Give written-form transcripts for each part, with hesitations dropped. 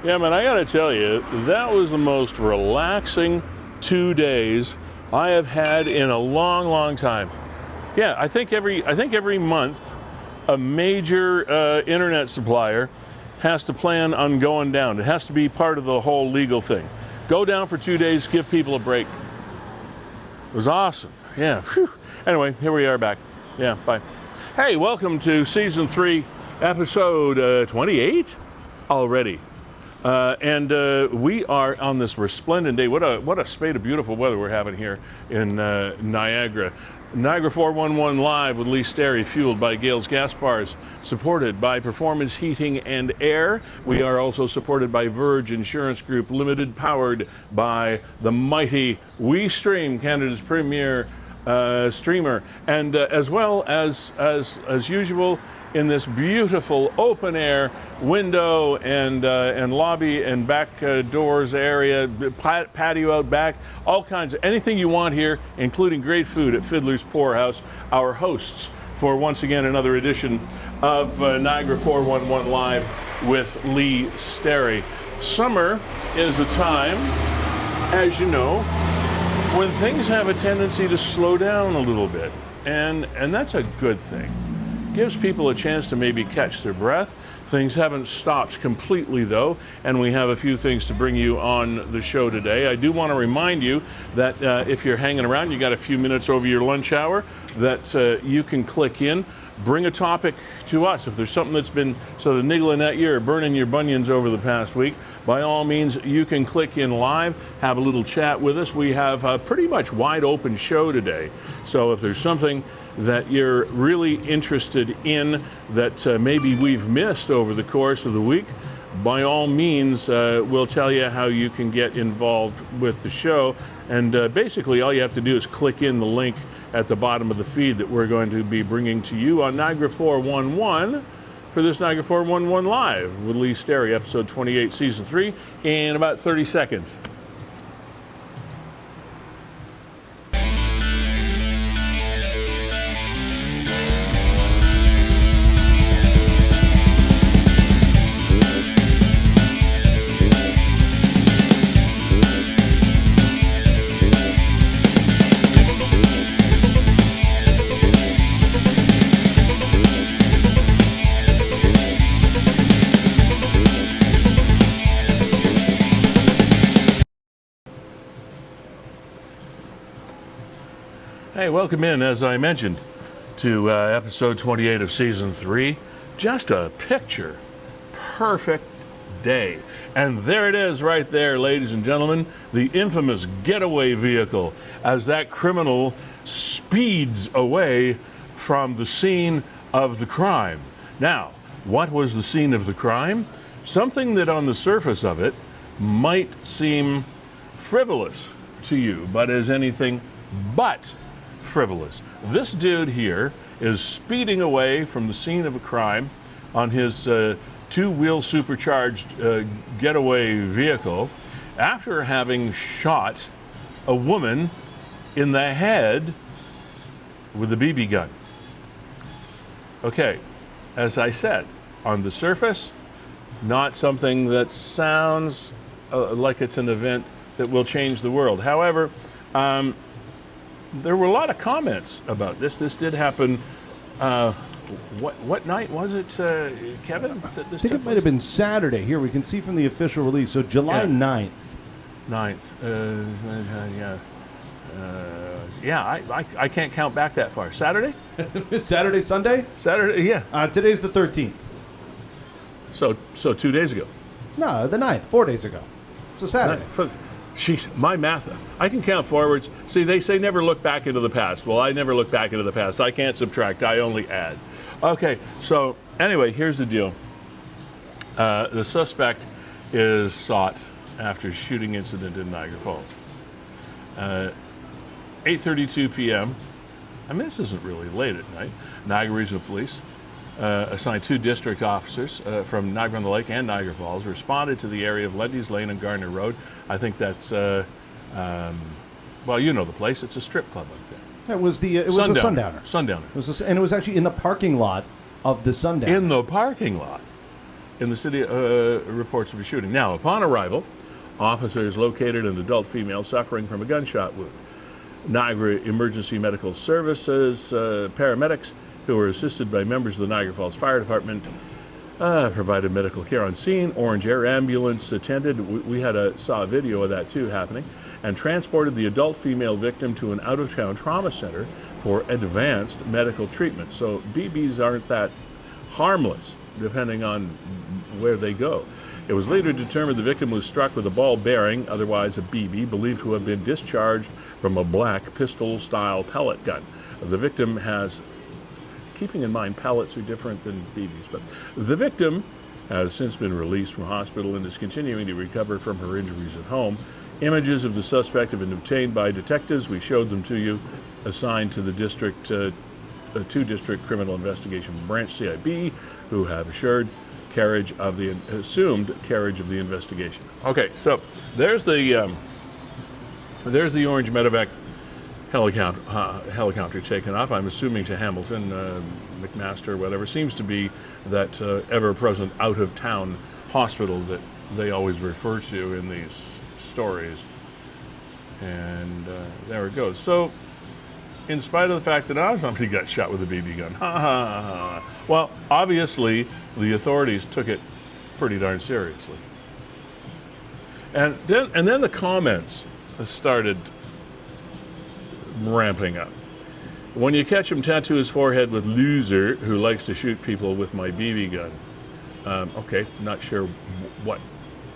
Yeah, man, I gotta tell you, that was the most relaxing 2 days I have had in a long, long time. Yeah, I think every month a major internet supplier has to plan on going down. It has to be part of the whole legal thing. Go down for 2 days, give people a break. It was awesome. Yeah. Whew. Anyway, here we are back. Yeah, bye. Hey, welcome to season 3, episode 28 already. And we are on this resplendent day. What a spate of beautiful weather we're having here in Niagara. Niagara 411 live with Sterry, fueled by Gales Gas Bars, supported by Performance Heating and Air. We are also supported by Verge Insurance Group Limited, powered by the mighty WeeStreem, Canada's premier streamer, and as well as usual, in this beautiful open air window and lobby and back doors area, patio out back, all kinds of anything you want here, including great food at Fiddler's Poorhouse. Our hosts for once again another edition of Niagara 411 Live with Sterry. Summer is a time, as you know, when things have a tendency to slow down a little bit, and that's a good thing. Gives people a chance to maybe catch their breath. Things haven't stopped completely though, and we have a few things to bring you on the show today. I do want to remind you that if you're hanging around, you got a few minutes over your lunch hour, that you can click in, bring a topic to us. If there's something that's been sort of niggling at you or burning your bunions over the past week, by all means, you can click in live, have a little chat with us. We have a pretty much wide open show today. So if there's something that you're really interested in that maybe we've missed over the course of the week, by all means, we'll tell you how you can get involved with the show. And basically, all you have to do is click in the link at the bottom of the feed that we're going to be bringing to you on Niagara 411 for this Niagara 411 Live with Sterry, episode 28, season 3, in about 30 seconds. Hey, welcome in, as I mentioned, to episode 28 of season 3. Just a picture perfect day. And there it is right there, ladies and gentlemen, the infamous getaway vehicle as that criminal speeds away from the scene of the crime. Now, what was the scene of the crime? Something that on the surface of it might seem frivolous to you, but is anything but frivolous. This dude here is speeding away from the scene of a crime on his two-wheel supercharged getaway vehicle after having shot a woman in the head with a BB gun. Okay, as I said, on the surface, not something that sounds like it's an event that will change the world. However, there were a lot of comments about this. This did happen. What night was it, Kevin? That this I think it might have been Saturday. Here we can see from the official release. So July 9th. 9th. I can't count back that far. Saturday? Saturday, Sunday? Saturday, yeah. Today's the 13th. So 2 days ago. No, the 9th, 4 days ago. So Saturday. Jeez, my math. I can count forwards. See, they say never look back into the past. Well, I never look back into the past. I can't subtract. I only add. Okay, so anyway, here's the deal. The suspect is sought after shooting incident in Niagara Falls. 8:32 p.m. I mean, this isn't really late at night. Niagara Regional Police assigned 2 district officers from Niagara-on-the-Lake and Niagara Falls responded to the area of Lundy's Lane and Gardner Road. I think that's, well, you know the place. It's a strip club up there. It was a Sundowner. Sundowner. And it was actually in the parking lot of the Sundowner. In the parking lot. in the city reports of a shooting. Now, upon arrival, officers located an adult female suffering from a gunshot wound. Niagara Emergency Medical Services paramedics, who were assisted by members of the Niagara Falls Fire Department, provided medical care on scene. Orange Air Ambulance attended. We saw a video of that too happening, and transported the adult female victim to an out-of-town trauma center for advanced medical treatment. So BBs aren't that harmless, depending on where they go. It was later determined the victim was struck with a ball bearing, otherwise a BB, believed to have been discharged from a black pistol-style pellet gun. The victim has, keeping in mind pellets are different than BBs, but the victim has since been released from hospital and is continuing to recover from her injuries at home. Images of the suspect have been obtained by detectives. We showed them to you, assigned to the district, to District Criminal Investigation Branch, CIB, who have assumed carriage of the investigation. Okay, so there's the Orange Medevac helicopter taken off. I'm assuming to Hamilton, McMaster, whatever. Seems to be that ever-present out-of-town hospital that they always refer to in these stories. And there it goes. So, in spite of the fact that somebody got shot with a BB gun, well, obviously the authorities took it pretty darn seriously. And then the comments started ramping up. When you catch him, tattoo his forehead with loser who likes to shoot people with my BB gun. Okay, not sure what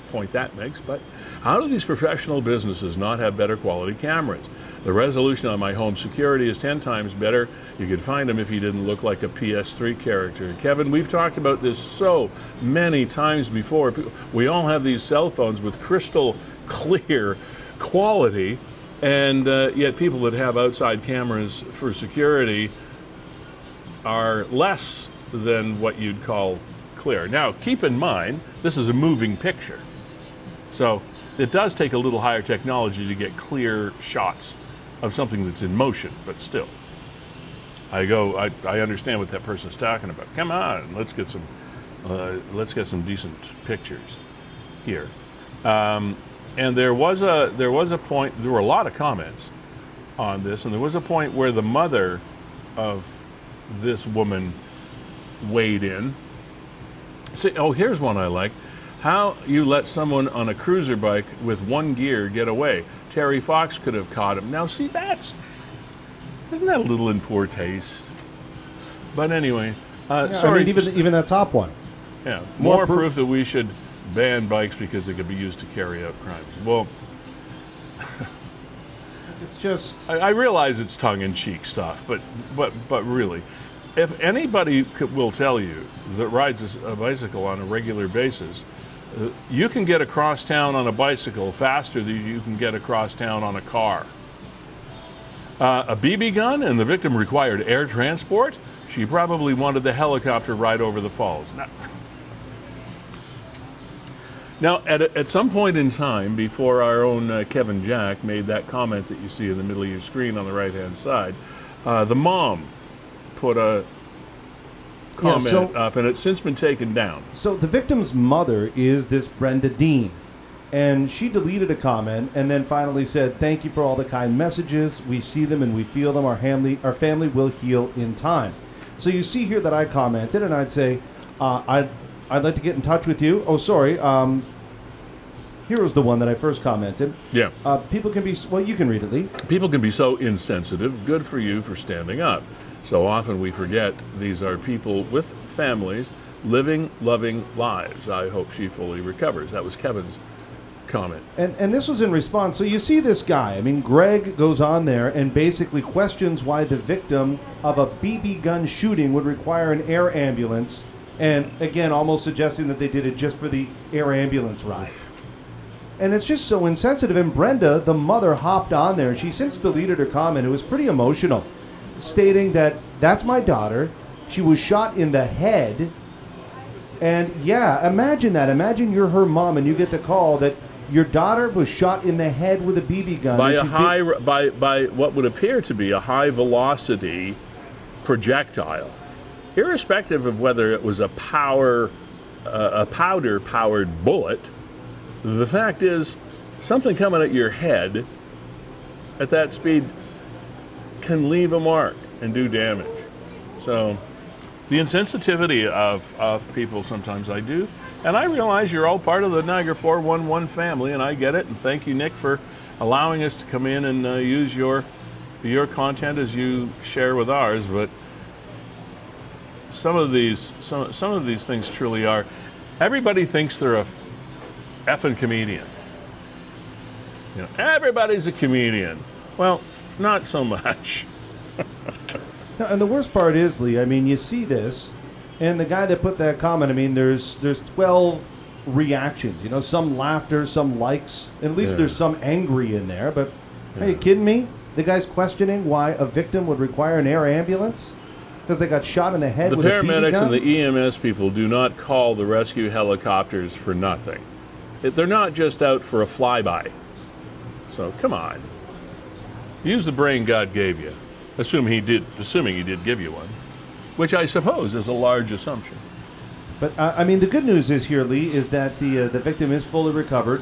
point that makes, but how do these professional businesses not have better quality cameras? The resolution on my home security is 10 times better. You could find him if he didn't look like a PS3 character. Kevin, we've talked about this so many times before. We all have these cell phones with crystal clear quality, and yet people that have outside cameras for security are less than what you'd call clear. Now, keep in mind, this is a moving picture. So it does take a little higher technology to get clear shots of something that's in motion, but still. I understand what that person's talking about. Come on, let's get some decent pictures here. And there was a point, there were a lot of comments on this, and there was a point where the mother of this woman weighed in. See, here's one I like. How you let someone on a cruiser bike with one gear get away? Terry Fox could have caught him. Now, see, isn't that a little in poor taste? But anyway, sorry. I mean, even that top one. Yeah, more proof that we should ban bikes because they could be used to carry out crimes. Well, it's just. I realize it's tongue-in-cheek stuff, but really, if anybody will tell you that rides a bicycle on a regular basis, you can get across town on a bicycle faster than you can get across town on a car. A BB gun and the victim required air transport? She probably wanted the helicopter ride over the falls. Now at some point in time, before our own Kevin Jack made that comment that you see in the middle of your screen on the right-hand side, the mom put a comment up, and it's since been taken down. So the victim's mother is this Brenda Dean, and she deleted a comment and then finally said, "Thank you for all the kind messages. We see them and we feel them. Our family will heal in time." So you see here that I commented, and I'd say, I'd like to get in touch with you. Oh, sorry. Here was the one that I first commented. Yeah. People can be, well, you can read it, Lee. People can be so insensitive. Good for you for standing up. So often we forget these are people with families living, loving lives. I hope she fully recovers. That was Kevin's comment. And this was in response. So you see this guy. I mean, Greg goes on there and basically questions why the victim of a BB gun shooting would require an air ambulance. And again, almost suggesting that they did it just for the air ambulance ride. And it's just so insensitive. And Brenda, the mother, hopped on there. She since deleted her comment. It was pretty emotional, stating that that's my daughter. She was shot in the head. And yeah, imagine that. Imagine you're her mom and you get the call that your daughter was shot in the head with a BB gun. By what would appear to be a high velocity projectile. Irrespective of whether it was a power a powder-powered bullet. The fact is, something coming at your head at that speed can leave a mark and do damage. So the insensitivity of people sometimes I do. And I realize you're all part of the Niagara 411 family, and I get it. And thank you, Nick, for allowing us to come in and use your content as you share with ours. But some of these things truly are. Everybody thinks they're a effing comedian. You know, everybody's a comedian. Well, not so much. And the worst part is, Lee, I mean, you see this, and the guy that put that comment, I mean, there's 12 reactions, you know, some laughter, some likes, and at least there's some angry in there, but are you kidding me? The guy's questioning why a victim would require an air ambulance? Because they got shot in the head with a BB gun? The paramedics and the EMS people do not call the rescue helicopters for nothing. They're not just out for a flyby. So, come on. Use the brain God gave you. Assuming he did give you one, which I suppose is a large assumption. But I mean, the good news is here, Lee, is that the victim is fully recovered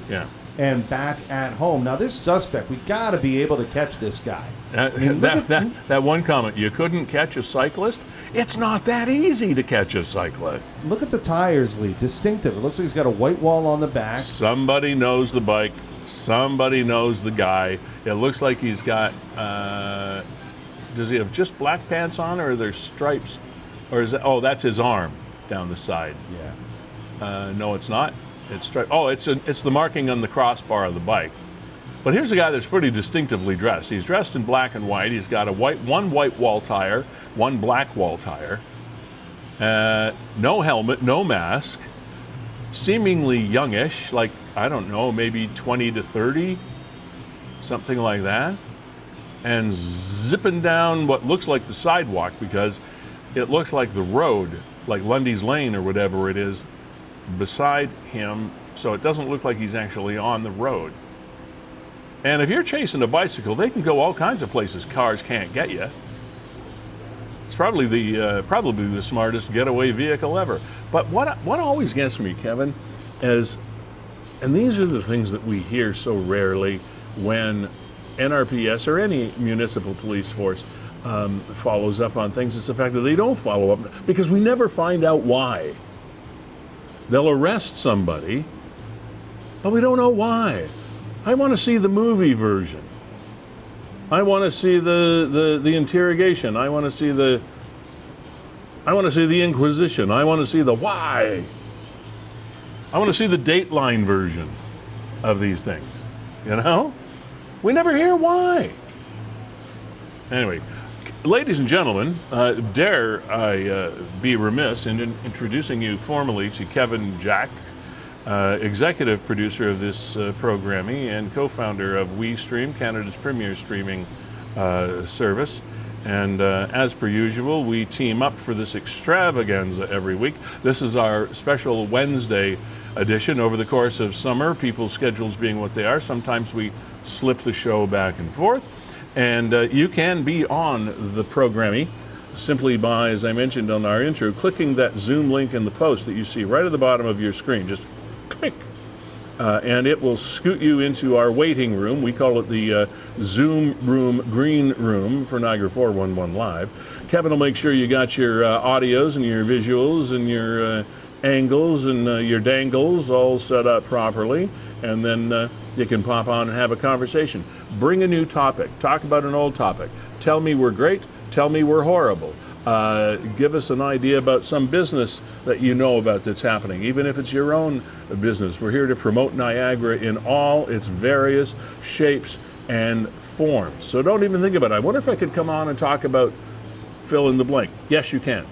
and back at home. Now, this suspect, we got to be able to catch this guy. That one comment, you couldn't catch a cyclist? It's not that easy to catch a cyclist. Look at the tires, Lee. Distinctive. It looks like he's got a white wall on the back. Somebody knows the bike. Somebody knows the guy. It looks like he's got... does he have just black pants on, or are there stripes? Or is that, oh, that's his arm down the side. Yeah. No, it's not. It's striped. Oh, it's the marking on the crossbar of the bike. But here's a guy that's pretty distinctively dressed. He's dressed in black and white. He's got one white wall tire, one black wall tire. No helmet, no mask. Seemingly youngish, like, I don't know, maybe 20 to 30, something like that. And zipping down what looks like the sidewalk, because it looks like the road, like Lundy's Lane or whatever it is, beside him, so it doesn't look like he's actually on the road. And if you're chasing a bicycle, they can go all kinds of places cars can't get you. It's probably the smartest getaway vehicle ever. But what always gets me, Kevin, is, and these are the things that we hear so rarely when NRPS or any municipal police force follows up on things, it's the fact that they don't follow up, because we never find out why. They'll arrest somebody, but we don't know why. I want to see the movie version. I want to see the interrogation. I want to see the Inquisition. I want to see the why. I want to see the Dateline version of these things. You know? We never hear why. Anyway, ladies and gentlemen, dare I be remiss in introducing you formally to Kevin Jack, executive producer of this programming and co-founder of WeeStreem, Canada's premier streaming service. And as per usual, we team up for this extravaganza every week. This is our special Wednesday edition. Over the course of summer, people's schedules being what they are, sometimes we slip the show back and forth. And you can be on the programming simply by, as I mentioned on our intro, clicking that Zoom link in the post that you see right at the bottom of your screen. Just click. And it will scoot you into our waiting room. We call it the Zoom room, green room for Niagara 411 Live. Kevin will make sure you got your audios and your visuals and your angles and your dangles all set up properly. And then you can pop on and have a conversation. Bring a new topic. Talk about an old topic. Tell me we're great. Tell me we're horrible. Give us an idea about some business that you know about that's happening, even if it's your own business. We're here to promote Niagara in all its various shapes and forms. So don't even think about it. I wonder if I could come on and talk about fill in the blank. Yes, you can.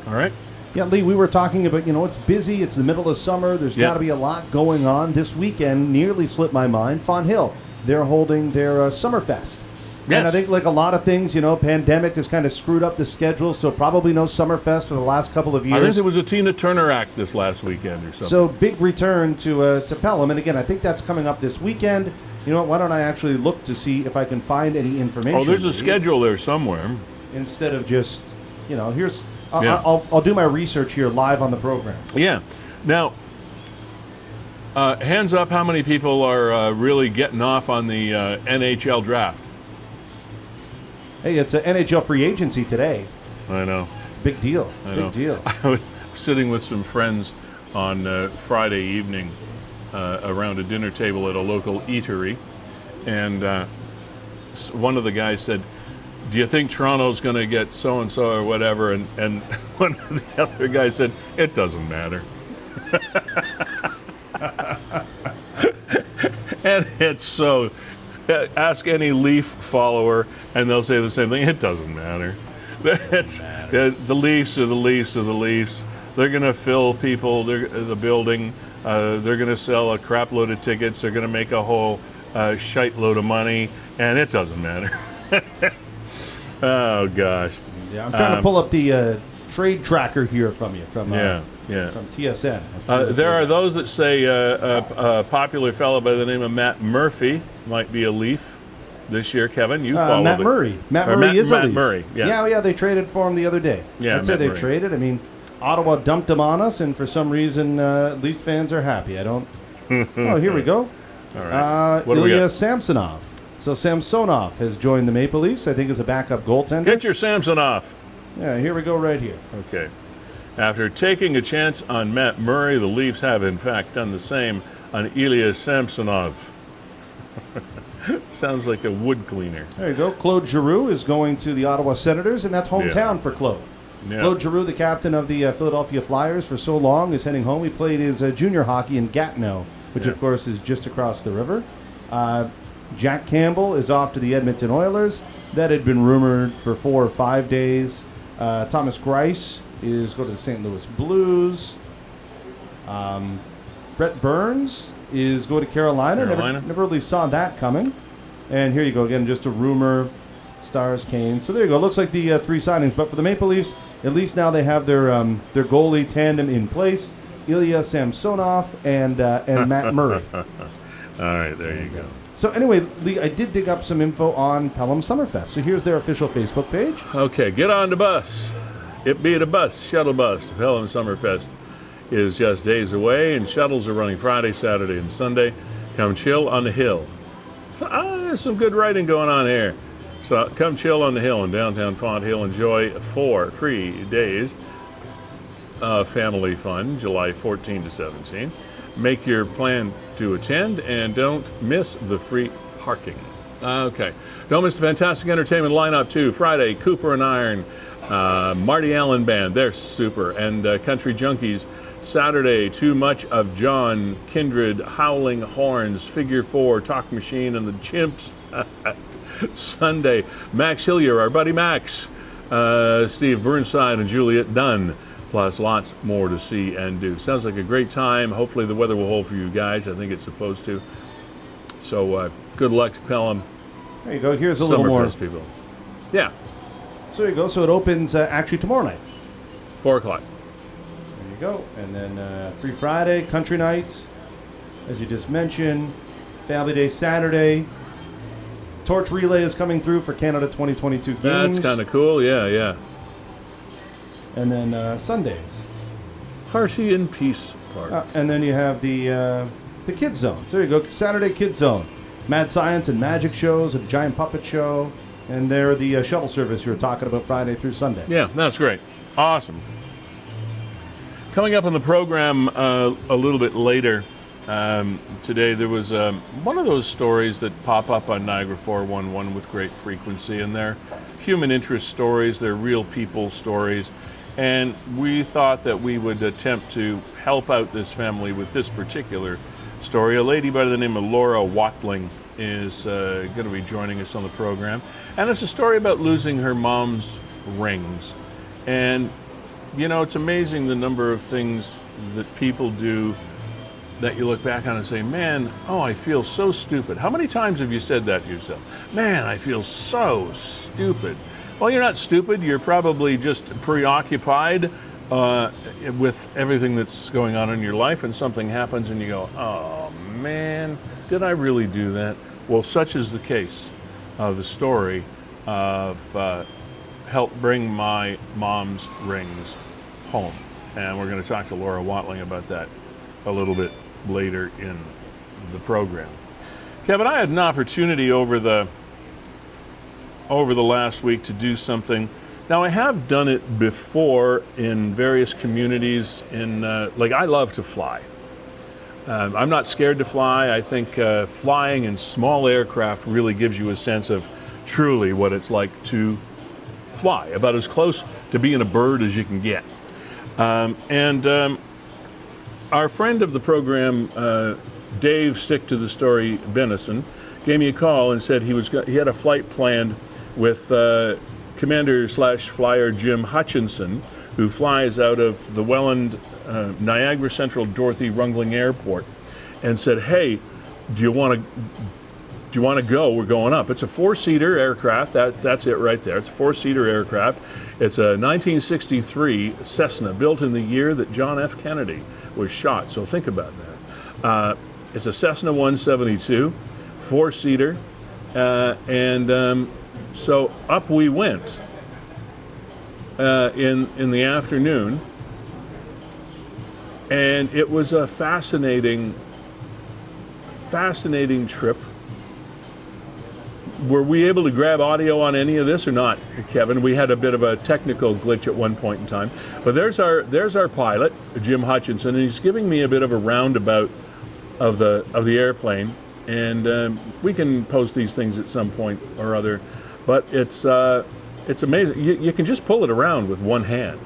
All right? Yeah, Lee, we were talking about, it's busy, it's the middle of summer, there's got to be a lot going on. This weekend nearly slipped my mind. Fawn Hill, they're holding their Summerfest. Yes. And I think, like a lot of things, pandemic has kind of screwed up the schedule, so probably no Summerfest for the last couple of years. I think there was a Tina Turner act this last weekend or something. So big return to Pelham, and again, I think that's coming up this weekend. You know what, why don't I actually look to see if I can find any information. Oh, there's a schedule there somewhere. Instead of just, I'll do my research here live on the program. Yeah. Now, hands up, how many people are really getting off on the NHL draft? Hey, it's an NHL free agency today. I know. It's a big deal. Big deal. I was sitting with some friends on Friday evening around a dinner table at a local eatery, and one of the guys said, "Do you think Toronto's going to get so-and-so or whatever?" And one of the other guys said, "It doesn't matter." And it's so, ask any Leaf follower and they'll say the same thing. It doesn't matter. The Leafs are the Leafs are the Leafs. They're going to fill the building. They're going to sell a crap load of tickets. They're going to make a whole shite load of money, and it doesn't matter. Oh gosh. Yeah, I'm trying to pull up the trade tracker here from you from from TSN. There are those that say a popular fellow by the name of Matt Murphy might be a Leaf this year. Kevin, you follow Matt Murray. Matt Murray is a Leaf. Matt Murray, yeah. They traded for him the other day. Yeah, I'd say they traded. I mean, Ottawa dumped him on us, and for some reason, Leafs fans are happy. I don't. Oh, here we go. All right. What do we Ilya got? Samsonov. So Samsonov has joined the Maple Leafs. I think as a backup goaltender. Get your Samson off. Yeah, here we go right here. Okay. After taking a chance on Matt Murray, the Leafs have in fact done the same on Ilya Samsonov. Sounds like a wood cleaner. There you go. Claude Giroux is going to the Ottawa Senators, and that's hometown for Claude. Yeah. Claude Giroux, the captain of the Philadelphia Flyers for so long, is heading home. He played his junior hockey in Gatineau, which of course is just across the river. Jack Campbell is off to the Edmonton Oilers. That had been rumored for 4 or 5 days. Thomas Greiss is going to the St. Louis Blues. Brett Burns is going to Carolina. Never really saw that coming. And here you go again, just a rumor. Stars, Kane. So there you go. Looks like the 3 signings. But for the Maple Leafs, at least now they have their goalie tandem in place. Ilya Samsonov and Matt Murray. All right, there you go. So anyway, Lee, I did dig up some info on Pelham Summerfest. So here's their official Facebook page. Okay, get on the bus. It be the bus, shuttle bus to Pelham Summerfest is just days away, and shuttles are running Friday, Saturday, and Sunday. Come chill on the hill. So, there's some good writing going on here. So come chill on the hill in downtown Font Hill. Enjoy 4 free days of family fun, July 14 to 17. Make your plan to attend, and don't miss the free parking. Okay. Don't miss the fantastic entertainment lineup, too. Friday, Cooper and Iron, Marty Allen Band, they're super, and Country Junkies. Saturday, Too Much of John, Kindred, Howling Horns, Figure 4, Talk Machine, and the Chimps. Sunday, Max Hillier, our buddy Max, Steve Burnside, and Juliet Dunn. Plus lots more to see and do. Sounds like a great time. Hopefully the weather will hold for you guys. I think it's supposed to. So good luck to Pelham. There you go. Here's a little more. People. Yeah. So there you go. So it opens actually tomorrow night. 4 o'clock. There you go. And then Free Friday, Country Night, as you just mentioned. Family Day Saturday. Torch Relay is coming through for Canada 2022 games. That's kind of cool. Yeah. And then Sundays. Party in Peace Park. And then you have the Kids Zone. So there you go. Saturday Kids Zone. Mad Science and Magic shows, a giant puppet show. And they're the shuttle service you were talking about Friday through Sunday. Yeah, that's great. Awesome. Coming up on the program a little bit later today, there was one of those stories that pop up on Niagara 411 with great frequency. And they're human interest stories. They're real people stories. And we thought that we would attempt to help out this family with this particular story. A lady by the name of Laura Watling is going to be joining us on the program. And it's a story about losing her mom's rings. And, you know, it's amazing the number of things that people do that you look back on and say, man, I feel so stupid. How many times have you said that to yourself? Man, I feel so stupid. Well, you're not stupid. You're probably just preoccupied with everything that's going on in your life, and something happens and you go, oh man, did I really do that? Well, such is the case of the story of helped bring my mom's rings home. And we're going to talk to Laura Watling about that a little bit later in the program. Kevin, I had an opportunity over the last week to do something. Now, I have done it before in various communities. I love to fly. I'm not scared to fly. I think flying in small aircraft really gives you a sense of truly what it's like to fly, about as close to being a bird as you can get. Our friend of the program, Dave Stick to the Story Benison, gave me a call and said he had a flight planned with Commander/Flyer Jim Hutchinson, who flies out of the Welland, Niagara Central Dorothy Rungling Airport, and said, "Hey, do you want to go? We're going up." It's a 4-seater aircraft. That's it right there. It's a 4-seater aircraft. It's a 1963 Cessna, built in the year that John F. Kennedy was shot. So think about that. It's a Cessna 172, 4-seater, so up we went in the afternoon, and it was a fascinating trip. Were we able to grab audio on any of this or not, Kevin? We had a bit of a technical glitch at one point in time. But there's our pilot, Jim Hutchinson, and he's giving me a bit of a roundabout of the airplane. And we can post these things at some point or other. But it's amazing. You can just pull it around with one hand.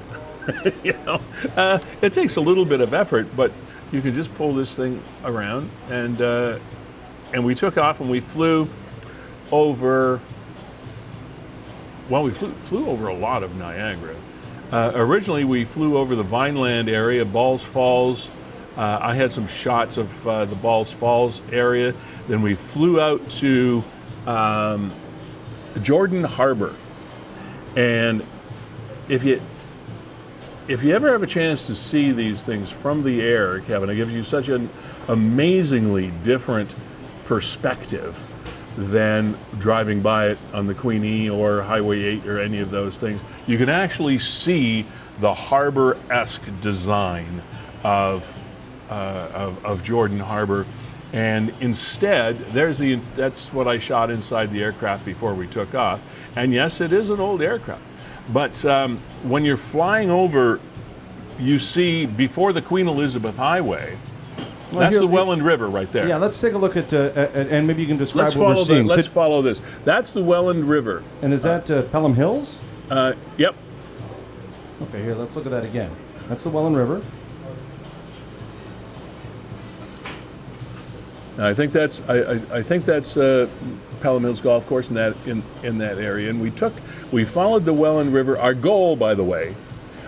It takes a little bit of effort, but you can just pull this thing around. And we took off and we flew over. Well, we flew over a lot of Niagara. Originally, we flew over the Vineland area, Balls Falls. I had some shots of the Balls Falls area. Then we flew out to Jordan Harbor. And if you ever have a chance to see these things from the air, Kevin, it gives you such an amazingly different perspective than driving by it on the Queen E or Highway 8 or any of those things. You can actually see the harbor-esque design of Jordan Harbor. And instead, that's what I shot inside the aircraft before we took off. And yes, it is an old aircraft. But when you're flying over, you see before the Queen Elizabeth Highway, that's the Welland River right there. Yeah, let's take a look at, and maybe you can describe what we're seeing. Let's follow this. That's the Welland River. And is that Pelham Hills? Yep. Okay, here, let's look at that again. That's the Welland River. I think that's Pelham Hills Golf Course in that area, and we followed the Welland River. Our goal, by the way,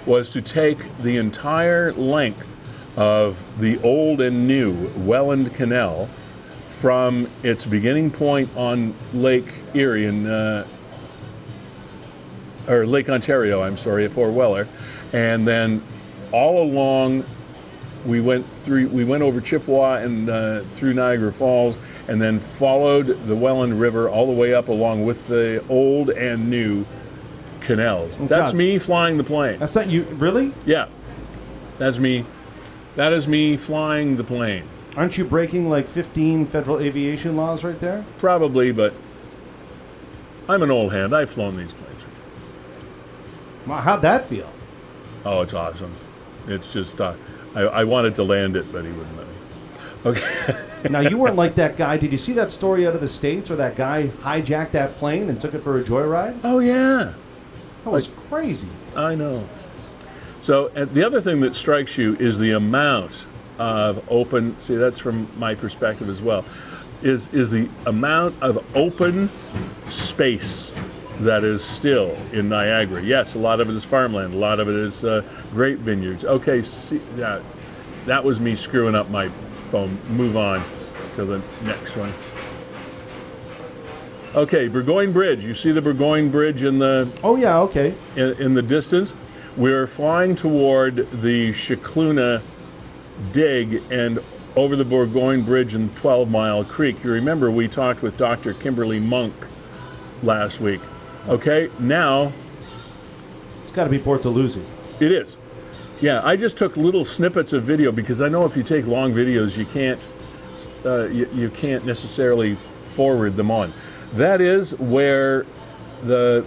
was to take the entire length of the old and new Welland Canal from its beginning point on Lake Erie or Lake Ontario, I'm sorry, at Port Weller, and then all along. We went over Chippewa and through Niagara Falls, and then followed the Welland River all the way up along with the old and new canals. Oh, that's God. Me flying the plane. That's not you, really? Yeah, that's me. That is me flying the plane. Aren't you breaking like 15 federal aviation laws right there? Probably, but I'm an old hand. I've flown these planes. Wow, how'd that feel? Oh, it's awesome. It's just. I wanted to land it, but he wouldn't let me. Okay. Now, you weren't like that guy. Did you see that story out of the States where that guy hijacked that plane and took it for a joyride? Oh, yeah. That was crazy. I know. So the other thing that strikes you is the amount of open, see, that's from my perspective as well, is the amount of open space that is still in Niagara. Yes, a lot of it is farmland. A lot of it is grape vineyards. Okay, see, that was me screwing up my phone. Move on to the next one. Okay, Burgoyne Bridge. You see the Burgoyne Bridge in the... Oh, yeah, okay. In the distance. We're flying toward the Chicluna dig and over the Burgoyne Bridge in 12 Mile Creek. You remember we talked with Dr. Kimberly Monk last week. Okay, now It's got to be Port Dalhousie. It is. Yeah, I just took little snippets of video because I know if you take long videos, you can't necessarily forward them on. That is where the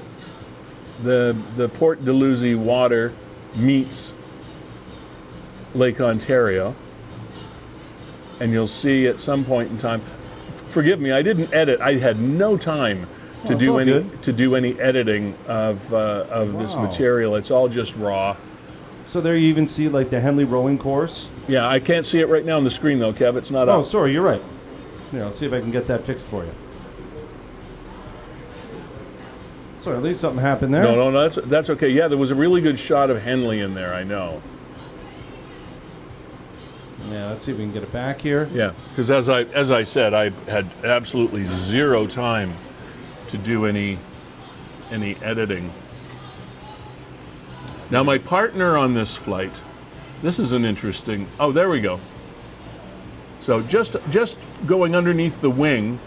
Port Dalhousie water meets Lake Ontario, and you'll see at some point in time. Forgive me, I didn't edit. I had no time to do any editing of this material. It's all just raw. So there you even see like the Henley rowing course. Yeah, I can't see it right now on the screen though, Kev. It's not up. Oh, sorry, you're right. Yeah, I'll see if I can get that fixed for you. Sorry, at least something happened there. No, that's okay. Yeah, there was a really good shot of Henley in there, I know. Yeah, let's see if we can get it back here. Yeah, because as I said, I had absolutely zero time to do any editing. Now my partner on this flight, this is an interesting. Oh, there we go. So just going underneath the wing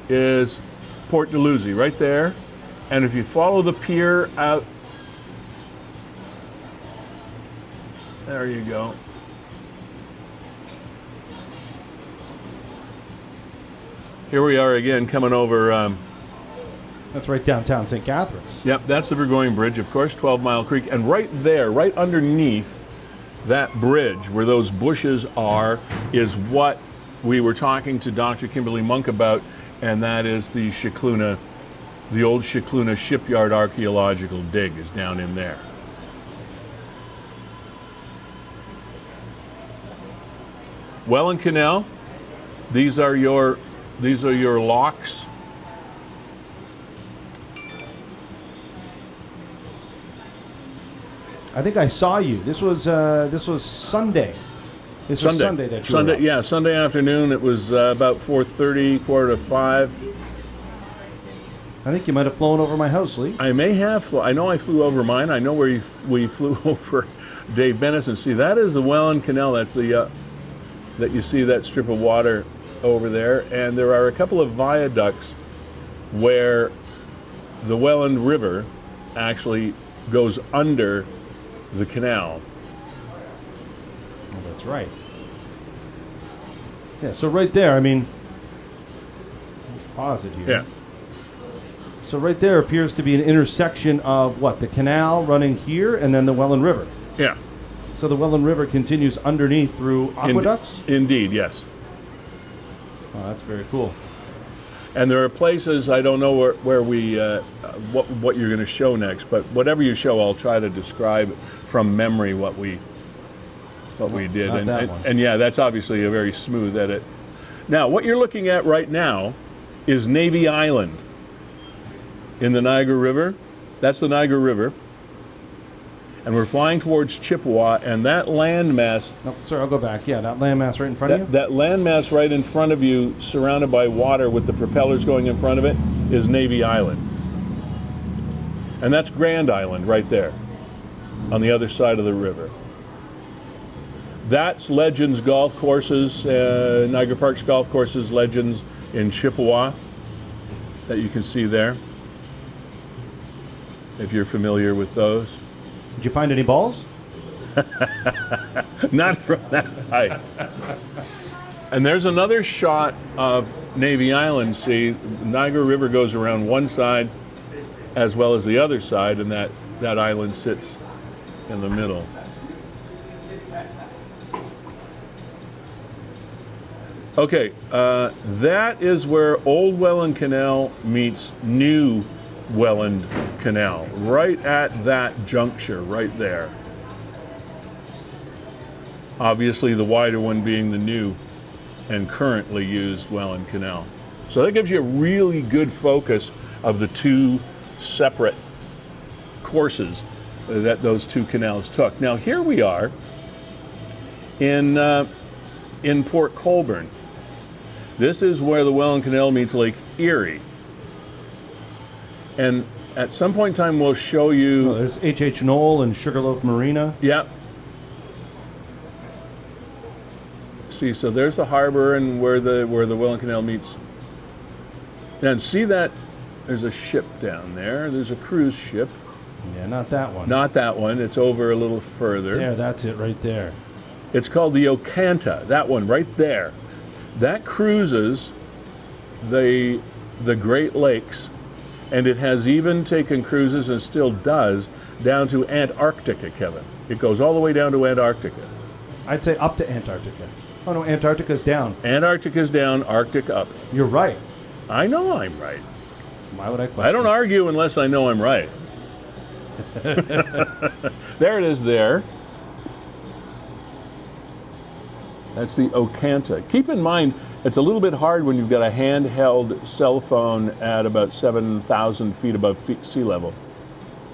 is Port Dalhousie right there, and if you follow the pier out, there you go. Here we are again, coming over. That's right downtown St. Catharines. Yep, that's the Burgoyne Bridge, of course, 12 Mile Creek. And right there, right underneath that bridge where those bushes are, is what we were talking to Dr. Kimberly Monk about, and that is the Chicluna, the old Chicluna Shipyard Archaeological Dig is down in there. Welland Canal, these are your locks. I think I saw you. This was Sunday. This was Sunday that you were up. Yeah, Sunday afternoon. It was about 4:30, 4:45. I think you might have flown over my house, Lee. I may have. I know I flew over mine. I know where we flew over Dave Bennison. See, that is the Welland Canal. That's the that you see that strip of water over there, and there are a couple of viaducts where the Welland River actually goes under the canal. Oh, that's right. Yeah, so right there, I mean, pause it here. Yeah. So right there appears to be an intersection of what? The canal running here and then the Welland River. Yeah. So the Welland River continues underneath through aqueducts? Indeed, yes. Oh, that's very cool. And there are places, I don't know where we, what you're going to show next, but whatever you show, I'll try to describe from memory what we did. And yeah, that's obviously a very smooth edit. Now, what you're looking at right now is Navy Island in the Niagara River. That's the Niagara River. And we're flying towards Chippewa, and that landmass... No, sorry, I'll go back. Yeah, that landmass right in front of you? That landmass right in front of you, surrounded by water with the propellers going in front of it, is Navy Island. And that's Grand Island right there, on the other side of the river. That's Legends Golf Courses, Niagara Parks Golf Courses, Legends in Chippewa, that you can see there, if you're familiar with those. Did you find any balls? Not from that height. And there's another shot of Navy Island. See, Niagara River goes around one side as well as the other side, and that island sits in the middle. Okay, that is where Old Welland Canal meets New Welland Canal, right at that juncture, right there. Obviously, the wider one being the new and currently used Welland Canal. So that gives you a really good focus of the two separate courses that those two canals took. Now, here we are in Port Colborne. This is where the Welland Canal meets Lake Erie. And at some point in time, we'll show you... Oh, there's H.H. Knoll and Sugarloaf Marina. Yeah. See, so there's the harbor and where the Welland Canal meets. And see that there's a ship down there. There's a cruise ship. Yeah, not that one. Not that one. It's over a little further. There, that's it right there. It's called the Ocanta. That one right there. That cruises the Great Lakes, and it has even taken cruises and still does down to Antarctica, Kevin. It goes all the way down to Antarctica. I'd say up to Antarctica. Oh no, Antarctica's down. Antarctica's down, Arctic up. You're right. I know I'm right. Why would I question? I don't argue unless I know I'm right. There it is there. That's the Ocanta. Keep in mind, it's a little bit hard when you've got a handheld cell phone at about 7,000 feet above sea level.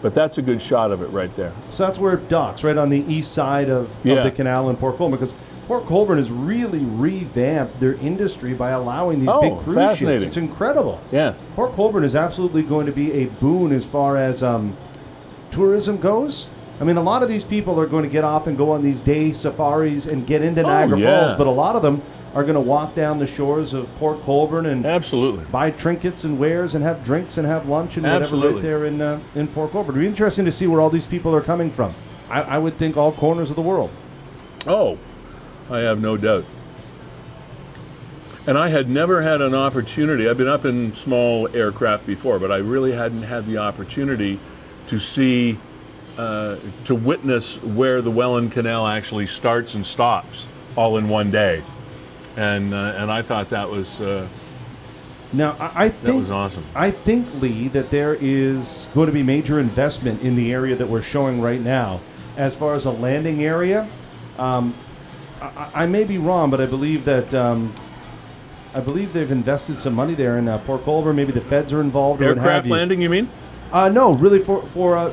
But that's a good shot of it right there. So that's where it docks, right on the east side of the canal in Port Colborne, because Port Colborne has really revamped their industry by allowing these big cruise ships. It's incredible. Yeah. Port Colborne is absolutely going to be a boon as far as tourism goes. I mean, a lot of these people are going to get off and go on these day safaris and get into Niagara Falls, but a lot of them are going to walk down the shores of Port Colborne and buy trinkets and wares and have drinks and have lunch and whatever right there in Port Colborne. It'll be interesting to see where all these people are coming from. I would think all corners of the world. Oh, I have no doubt. And I had never had an opportunity. I've been up in small aircraft before, but I really hadn't had the opportunity to see, to witness where the Welland Canal actually starts and stops all in one day. And I thought that was now I think that was awesome. I think, Lee, that there is going to be major investment in the area that we're showing right now, as far as a landing area. I may be wrong, but I believe that I believe they've invested some money there in Port Colborne. Maybe the feds are involved. Aircraft landing, you mean? No, really for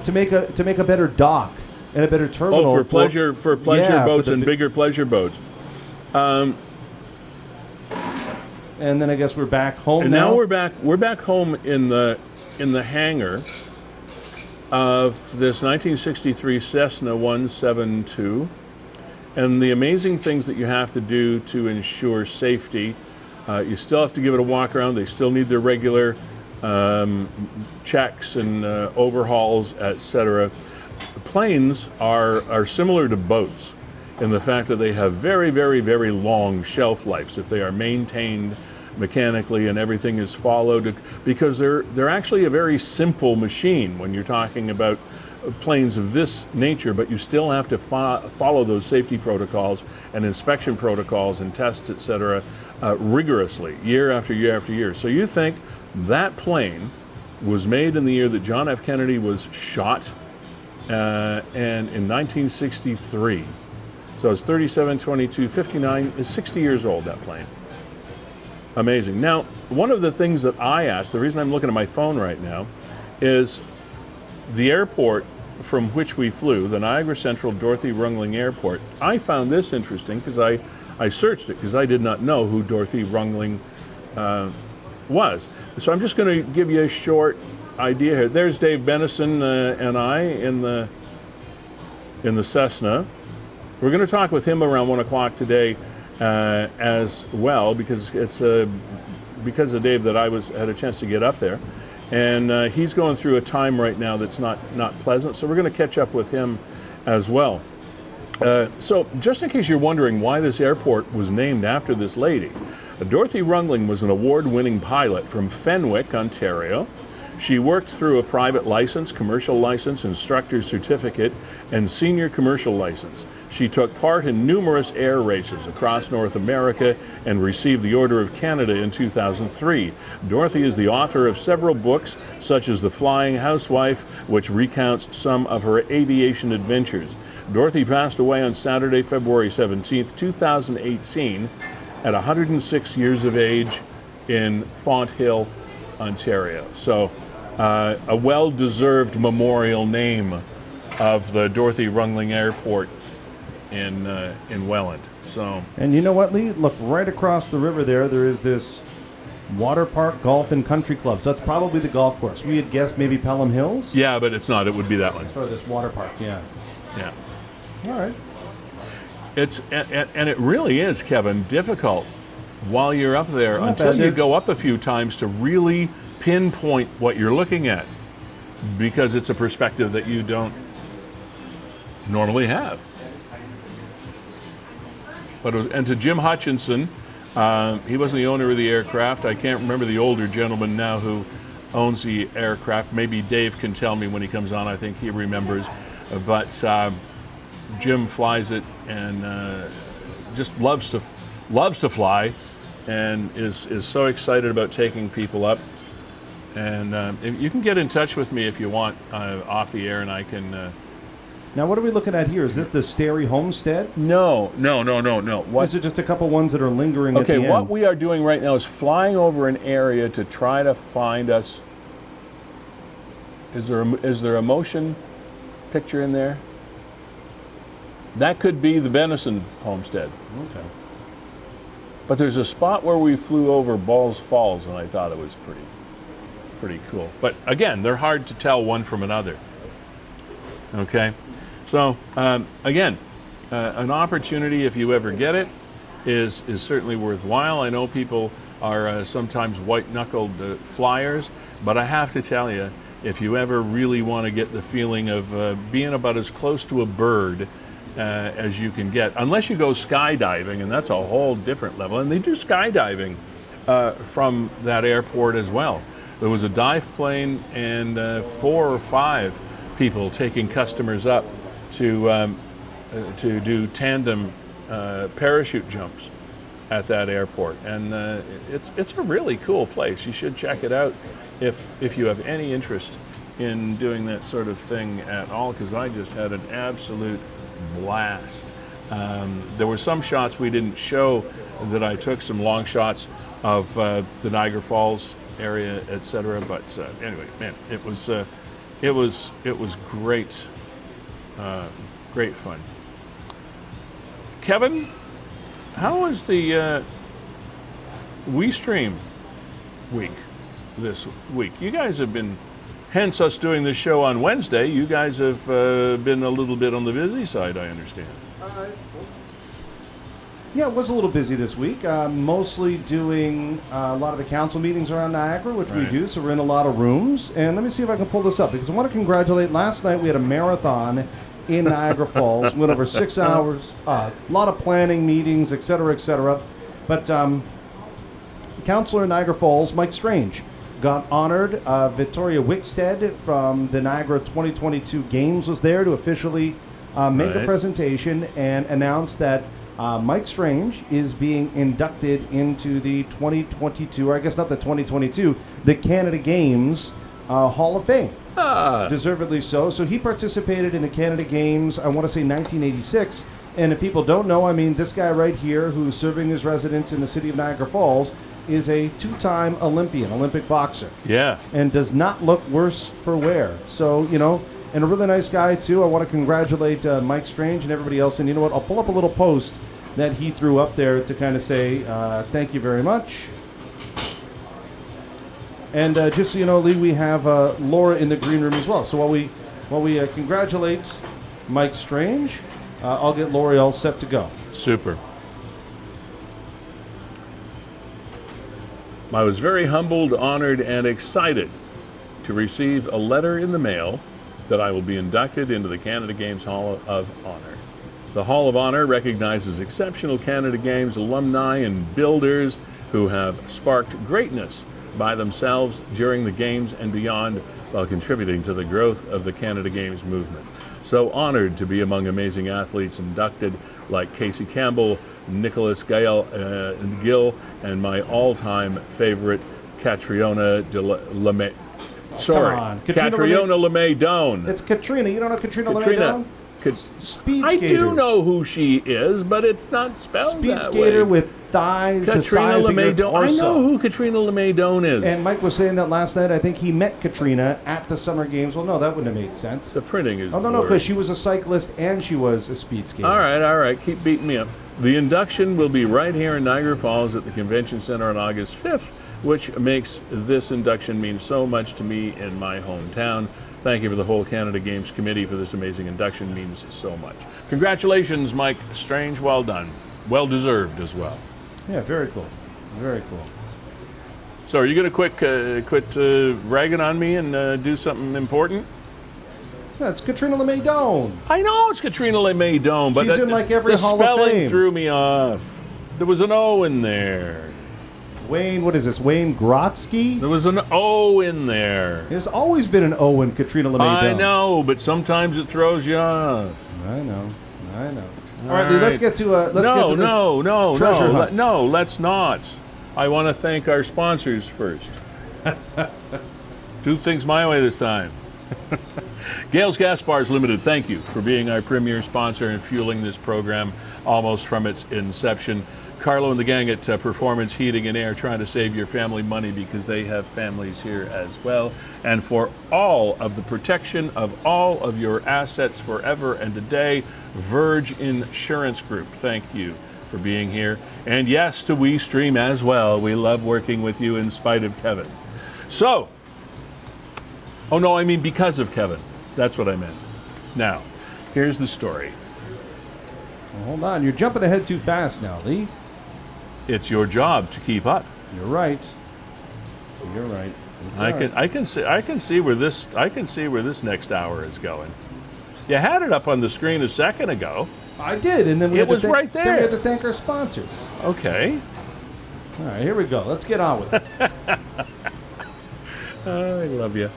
to make a better dock and a better terminal. Oh, for pleasure boats and bigger pleasure boats. And then I guess we're back home and now. We're back home in the hangar of this 1963 Cessna 172. And the amazing things that you have to do to ensure safety, you still have to give it a walk around. They still need their regular checks and overhauls, etc. Planes are similar to boats in the fact that they have very, very, very long shelf lives if they are maintained mechanically and everything is followed, because they're actually a very simple machine when you're talking about planes of this nature, but you still have to follow those safety protocols and inspection protocols and tests, etc., rigorously year after year after year. So you think that plane was made in the year that John F. Kennedy was shot, and in 1963. So it's 37, 22, 59, is 60 years old, that plane. Amazing. Now, one of the things that I asked, the reason I'm looking at my phone right now, is the airport from which we flew, the Niagara Central Dorothy Rungling Airport. I found this interesting because I searched it because I did not know who Dorothy Rungling was. So I'm just going to give you a short idea here. There's Dave Benison and I in the Cessna. We're going to talk with him around 1 o'clock today as well, because it's because of Dave that I had a chance to get up there, and he's going through a time right now that's not pleasant. So we're going to catch up with him as well. So just in case you're wondering why this airport was named after this lady, Dorothy Rungling was an award-winning pilot from Fenwick, Ontario. She worked through a private license, commercial license, instructor certificate, and senior commercial license. She took part in numerous air races across North America and received the Order of Canada in 2003. Dorothy is the author of several books, such as The Flying Housewife, which recounts some of her aviation adventures. Dorothy passed away on Saturday, February 17th, 2018, at 106 years of age in Fonthill, Ontario. So a well-deserved memorial name of the Dorothy Rungling Airport in Welland. So, and you know what, Lee? Look, right across the river there is this Water Park Golf and Country Club. So that's probably the golf course. We had guessed maybe Pelham Hills. Yeah, but it's not. It would be that one. Or this water park. Yeah. Yeah. All right. It's and it really is, Kevin, difficult while you're up there until you go up a few times to really pinpoint what you're looking at. because it's a perspective that you don't normally have. But and to Jim Hutchinson, he wasn't the owner of the aircraft. I can't remember the older gentleman now who owns the aircraft. Maybe Dave can tell me when he comes on. I think he remembers. But Jim flies it and just loves to fly, and is so excited about taking people up. And you can get in touch with me if you want off the air, and I can. Now, what are we looking at here? Is this the Sterry homestead? No. What? Is it just a couple ones that are lingering at the end? Okay, what we are doing right now is flying over an area to try to find us. Is there a motion picture in there? That could be the Benison homestead. Okay. But there's a spot where we flew over Balls Falls, and I thought it was pretty cool. But again, they're hard to tell one from another. Okay, so again, an opportunity, if you ever get it, is certainly worthwhile. I know people are sometimes white-knuckled flyers, but I have to tell you, if you ever really want to get the feeling of being about as close to a bird as you can get, unless you go skydiving, and that's a whole different level. And they do skydiving from that airport as well. There was a dive plane and 4 or 5 people taking customers up to do tandem parachute jumps at that airport, and it's a really cool place. You should check it out if you have any interest in doing that sort of thing at all, because I just had an absolute blast. There were some shots we didn't show that I took, some long shots of the Niagara Falls area, etc. But anyway, man, it was great, great fun. Kevin, how was the WeeStream week this week? You guys have been, hence us doing this show on Wednesday, you guys have been a little bit on the busy side, I understand. Yeah, it was a little busy this week. Mostly doing a lot of the council meetings around Niagara, which we do, so we're in a lot of rooms. And let me see if I can pull this up, because I want to congratulate, last night we had a marathon in Niagara Falls, went over 6 hours, a lot of planning meetings, et cetera, et cetera. But Councillor in Niagara Falls, Mike Strange, got honored. Victoria Wickstead from the Niagara 2022 Games was there to officially make a presentation and announce that Mike Strange is being inducted into the 2022, or I guess not the 2022, the Canada Games Hall of Fame. Deservedly so. So he participated in the Canada Games, I want to say 1986. And if people don't know, I mean, this guy right here, who's serving his residence in the city of Niagara Falls, is a 2-time Olympian, Olympic boxer. Yeah. And does not look worse for wear. So, you know, and a really nice guy, too. I want to congratulate Mike Strange and everybody else. And you know what? I'll pull up a little post that he threw up there to kind of say, thank you very much. And just so you know, Lee, we have Laura in the green room as well. So while we congratulate Mike Strange, I'll get Lori all set to go. Super. I was very humbled, honored, and excited to receive a letter in the mail that I will be inducted into the Canada Games Hall of Honor. The Hall of Honor recognizes exceptional Canada Games alumni and builders who have sparked greatness by themselves during the Games and beyond, while contributing to the growth of the Canada Games movement. So honored to be among amazing athletes inducted like Casey Campbell, Nicholas Gill, and my all-time favorite, Catriona de LeMay. Sorry, Catriona LeMay Doan. It's Katrina. You don't know Katrina LeMay Doan? Speed I skater. do know who she is, but it's not spelled Speed that skater way. with thighs Katrina the size of your LeMay. I torso. know who Katrina LeMay Doan is. And Mike was saying that last night. I think he met Katrina at the Summer Games. Well, no, that wouldn't have made sense. The printing is. Oh no, because she was a cyclist and she was a speed skater. All right. Keep beating me up. The induction will be right here in Niagara Falls at the Convention Center on August 5th, which makes this induction mean so much to me in my hometown. Thank you for the whole Canada Games Committee for this amazing induction. Means so much. Congratulations, Mike Strange. Well done. Well deserved as well. Yeah, very cool. Very cool. So are you going to quit ragging on me and do something important? That's Katrina LeMay Doan. I know it's Katrina LeMay Doan, but She's in like every the Hall of spelling Fame. threw me off. There was an O in there. Wayne, what is this? Wayne Grotsky? There was an O in there. There's always been an O in Katrina LeMay Doan. I know, but sometimes it throws you off. I know. All right, Lee, let's get to this treasure hunt. No, let's not. I want to thank our sponsors first. Do things my way this time. Gales Gas Bars Limited, thank you for being our premier sponsor and fueling this program almost from its inception. Carlo and the gang at Performance Heating and Air trying to save your family money because they have families here as well. And for all of the protection of all of your assets forever and a day, Verge Insurance Group, thank you for being here. And yes, to WeeStream as well. We love working with you in spite of Kevin. So, oh no, I mean because of Kevin. That's what I meant. Now, here's the story. Well, hold on, you're jumping ahead too fast now, Lee. It's your job to keep up. You're right. I can see where this next hour is going. You had it up on the screen a second ago. I did, and then right there. Then we had to thank our sponsors. Okay. All right, here we go. Let's get on with it. I love you.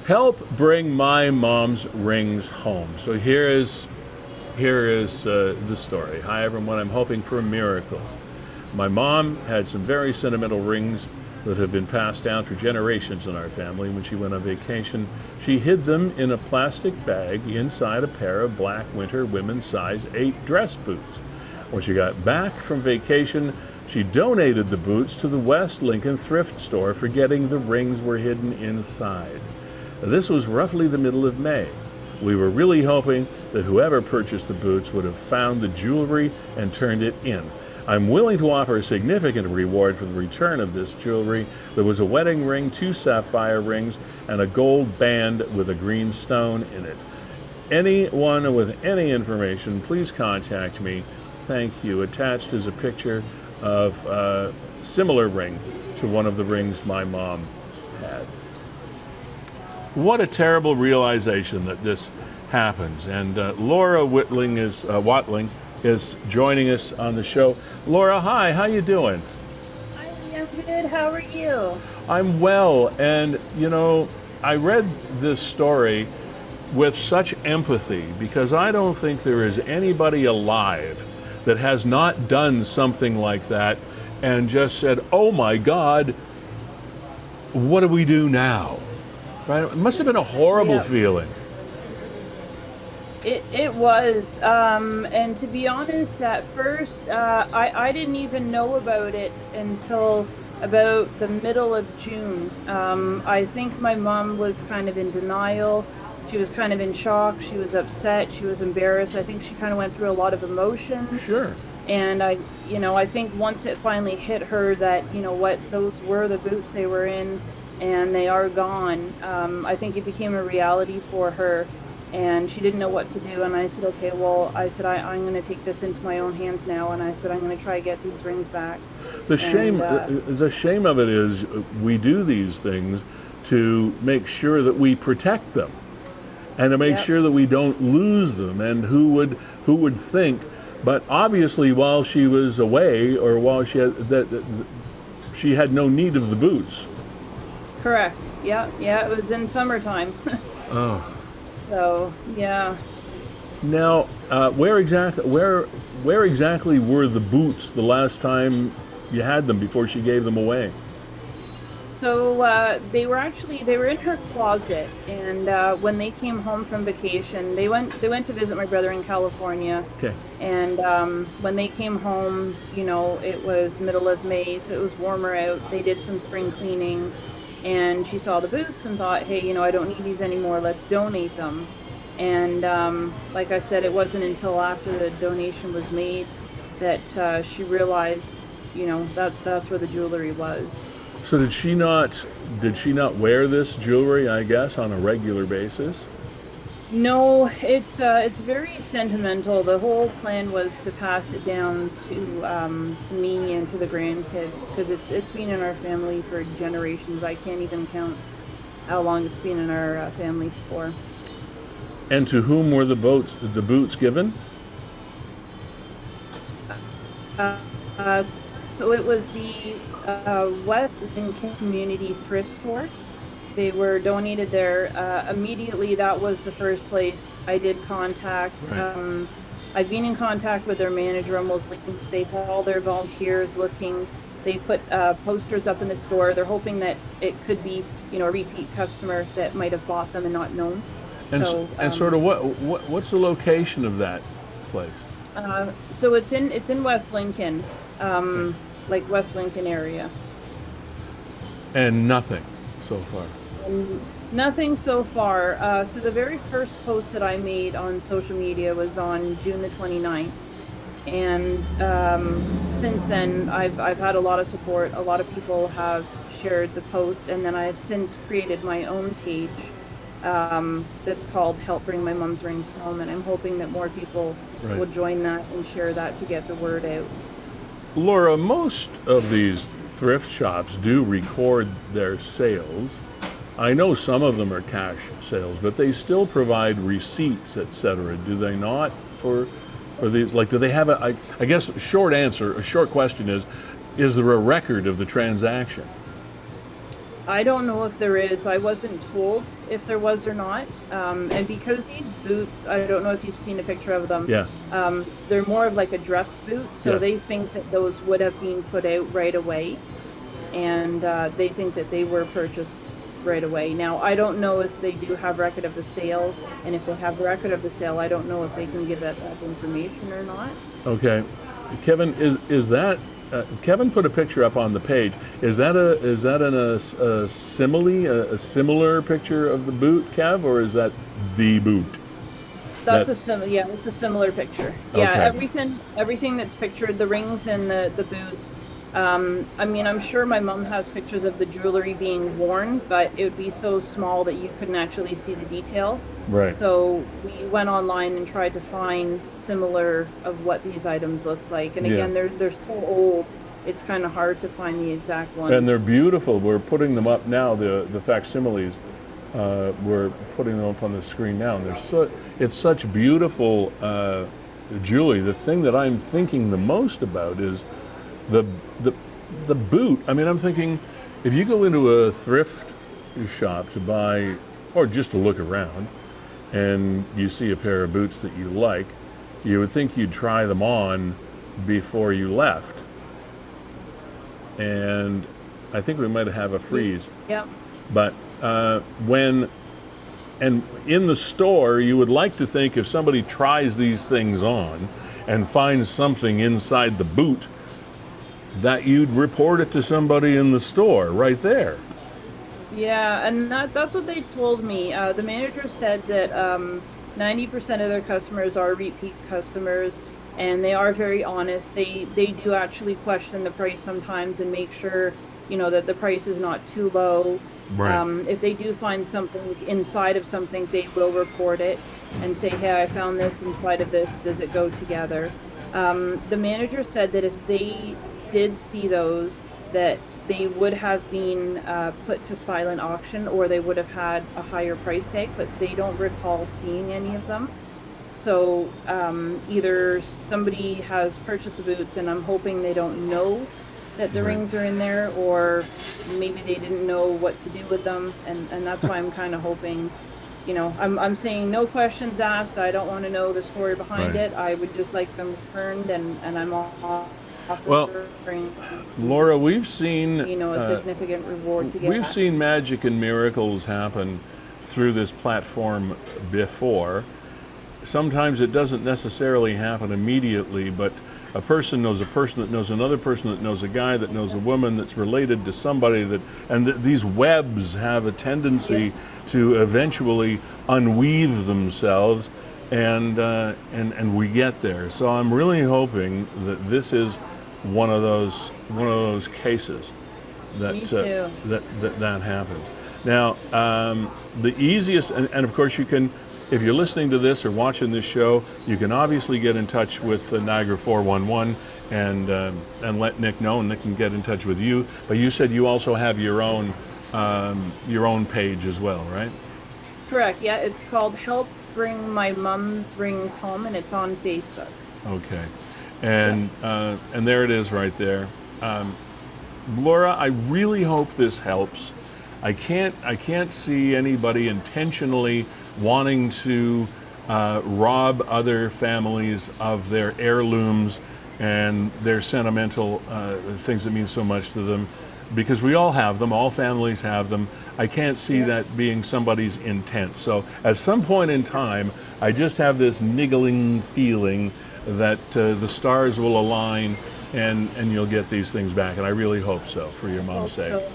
Help bring my mom's rings home. So here is the story. Hi everyone. I'm hoping for a miracle. My mom had some very sentimental rings that have been passed down for generations in our family. When she went on vacation, she hid them in a plastic bag inside a pair of black winter women's size 8 dress boots. When she got back from vacation, she donated the boots to the West Lincoln thrift store, forgetting the rings were hidden inside. This was roughly the middle of May. We were really hoping that whoever purchased the boots would have found the jewelry and turned it in. I'm willing to offer a significant reward for the return of this jewelry. There was a wedding ring, 2 sapphire rings, and a gold band with a green stone in it. Anyone with any information, please contact me. Thank you. Attached is a picture of a similar ring to one of the rings my mom had. What a terrible realization that this happens. And Laura Watling is joining us on the show. Laura, hi, how you doing? I'm good, how are you? I'm well, and you know, I read this story with such empathy because I don't think there is anybody alive that has not done something like that and just said, oh my God, what do we do now? Right? It must have been a horrible feeling. It was, and to be honest, at first, I didn't even know about it until about the middle of June. I think my mom was kind of in denial. She was kind of in shock. She was upset. She was embarrassed. I think she kind of went through a lot of emotions. Sure. And I think once it finally hit her that, what those were the boots they were in and they are gone, I think it became a reality for her. And she didn't know what to do, and I said, okay, well, I'm going to take this into my own hands now, and I said, I'm going to try to get these rings back. The shame of it is we do these things to make sure that we protect them, and to make sure that we don't lose them. And who would think? But obviously, while she was away, or while she had no need of the boots. Correct. Yeah. It was in summertime. Oh. So, yeah. Now, where exactly were the boots the last time you had them before she gave them away? So they were in her closet, and when they came home from vacation, they went to visit my brother in California. Okay. And when they came home, it was middle of May, so it was warmer out. They did some spring cleaning. And she saw the boots and thought, hey, I don't need these anymore. Let's donate them. And like I said, it wasn't until after the donation was made that she realized, that's where the jewelry was. So did she not wear this jewelry, I guess, on a regular basis? No, it's very sentimental. The whole plan was to pass it down to me and to the grandkids because it's been in our family for generations. I can't even count how long it's been in our family for. And to whom were the boots given? Uh, uh, so it was the West Lincoln Community Thrift Store. They were donated there. Immediately, that was the first place I did contact. Right. I've been in contact with their manager almost. They've had all their volunteers looking. They put posters up in the store. They're hoping that it could be, a repeat customer that might have bought them and not known. And sort of what's the location of that place? So it's in West Lincoln, like West Lincoln area. And nothing so far. Nothing so far. So the very first post that I made on social media was on June the 29th. And since then, I've had a lot of support. A lot of people have shared the post. And then I've since created my own page that's called Help Bring My Mom's Rings Home. And I'm hoping that more people will join that and share that to get the word out. Laura, most of these thrift shops do record their sales. I know some of them are cash sales, but they still provide receipts, etc. Do they not for these? Like, do they have I guess a short question is there a record of the transaction? I don't know if there is. I wasn't told if there was or not. And because these boots, I don't know if you've seen a picture of them. Yeah. They're more of like a dress boot, so Yes. they think that those would have been put out right away, and they think that they were purchased right away. Now, I don't know if they do have record of the sale, and if they have record of the sale, I don't know if they can give that information or not. Okay, Kevin, is that Kevin put a picture up on the page? Is that a simile, a similar picture of the boot, Kev, or is that the boot? That's it's a similar picture. Yeah, Okay. everything that's pictured, the rings and the boots. I mean, I'm sure my mom has pictures of the jewelry being worn, but it would be so small that you couldn't actually see the detail. Right. So we went online and tried to find similar of what these items look like. And again, they're so old, it's kind of hard to find the exact ones. And they're beautiful. We're putting them up now, the facsimiles. We're putting them up on the screen now, and it's such beautiful jewelry. The thing that I'm thinking the most about is the boot. I mean, I'm thinking if you go into a thrift shop to buy or just to look around and you see a pair of boots that you like, you would think you'd try them on before you left. And I think we might have a freeze. Yep. But and in the store, you would like to think if somebody tries these things on and finds something inside the boot, that you'd report it to somebody in the store right there. Yeah, and that's what they told me. The manager said that 90% of their customers are repeat customers, and they are very honest. They do actually question the price sometimes and make sure, that the price is not too low. Right. If they do find something inside of something, they will report it and say, hey, I found this inside of this. Does it go together? The manager said that if they did see those, that they would have been put to silent auction, or they would have had a higher price tag, but they don't recall seeing any of them. So either somebody has purchased the boots and I'm hoping they don't know that the rings are in there, or maybe they didn't know what to do with them, and that's why I'm kind of hoping, I'm saying no questions asked. I don't want to know the story behind it. I would just like them returned, and I'm all. Well, Laura, we've seen a significant reward to get. We've seen magic and miracles happen through this platform before. Sometimes it doesn't necessarily happen immediately, but a person knows a person that knows another person that knows a guy that knows a woman that's related to somebody these webs have a tendency to eventually unweave themselves, and we get there. So I'm really hoping that this is one of those cases that that happens. Now, the easiest, and of course you can if you're listening to this or watching this show, you can obviously get in touch with Niagara 411 and let Nick know, and Nick can get in touch with you. But you said you also have your own page as well, right? Correct. Yeah, it's called Help Bring My Mum's Rings Home, and it's on Facebook. Okay, and there it is right there. Laura, I really hope this helps. I can't see anybody intentionally wanting to rob other families of their heirlooms and their sentimental things that mean so much to them, because we all have them, all families have them. I can't see that being somebody's intent. So at some point in time, I just have this niggling feeling that the stars will align and you'll get these things back. And I really hope so, for your mom's sake. So,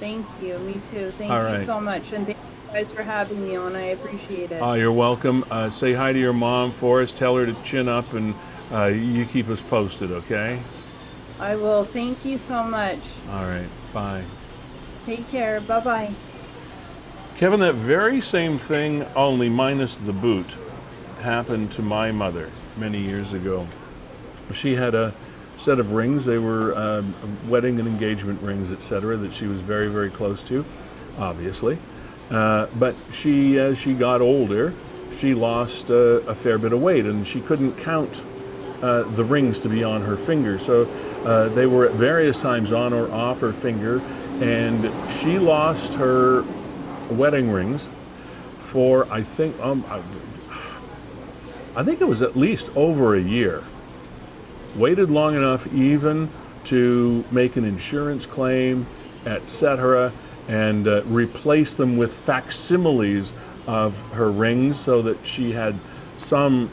thank you. Me too. Thank All you right. so much. And thank you guys for having me on. I appreciate it. Oh, you're welcome. Say hi to your mom for us. Tell her to chin up, and you keep us posted, okay? I will. Thank you so much. All right. Bye. Take care. Bye-bye. Kevin, that very same thing, only minus the boot, happened to my mother many years ago. She had a set of rings. They were wedding and engagement rings, etc., that she was very, very close to, obviously. But she, as she got older, she lost a fair bit of weight, and she couldn't count the rings to be on her finger. So they were at various times on or off her finger, and she lost her wedding rings for, I think it was at least over a year. Waited long enough even to make an insurance claim, etc., and replace them with facsimiles of her rings so that she had some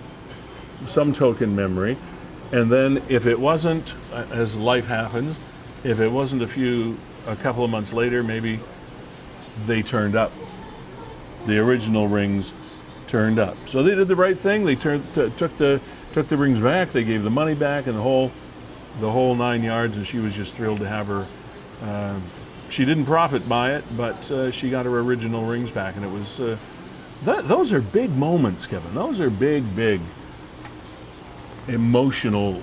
token memory. And then if it wasn't, as life happens, if it wasn't a couple of months later, maybe they turned up. The original rings turned up. So they did the right thing. They took the rings back. They gave the money back and the whole 9 yards. And she was just thrilled to have her. She didn't profit by it, but she got her original rings back, and it was. Those are big moments, Kevin. Those are big emotional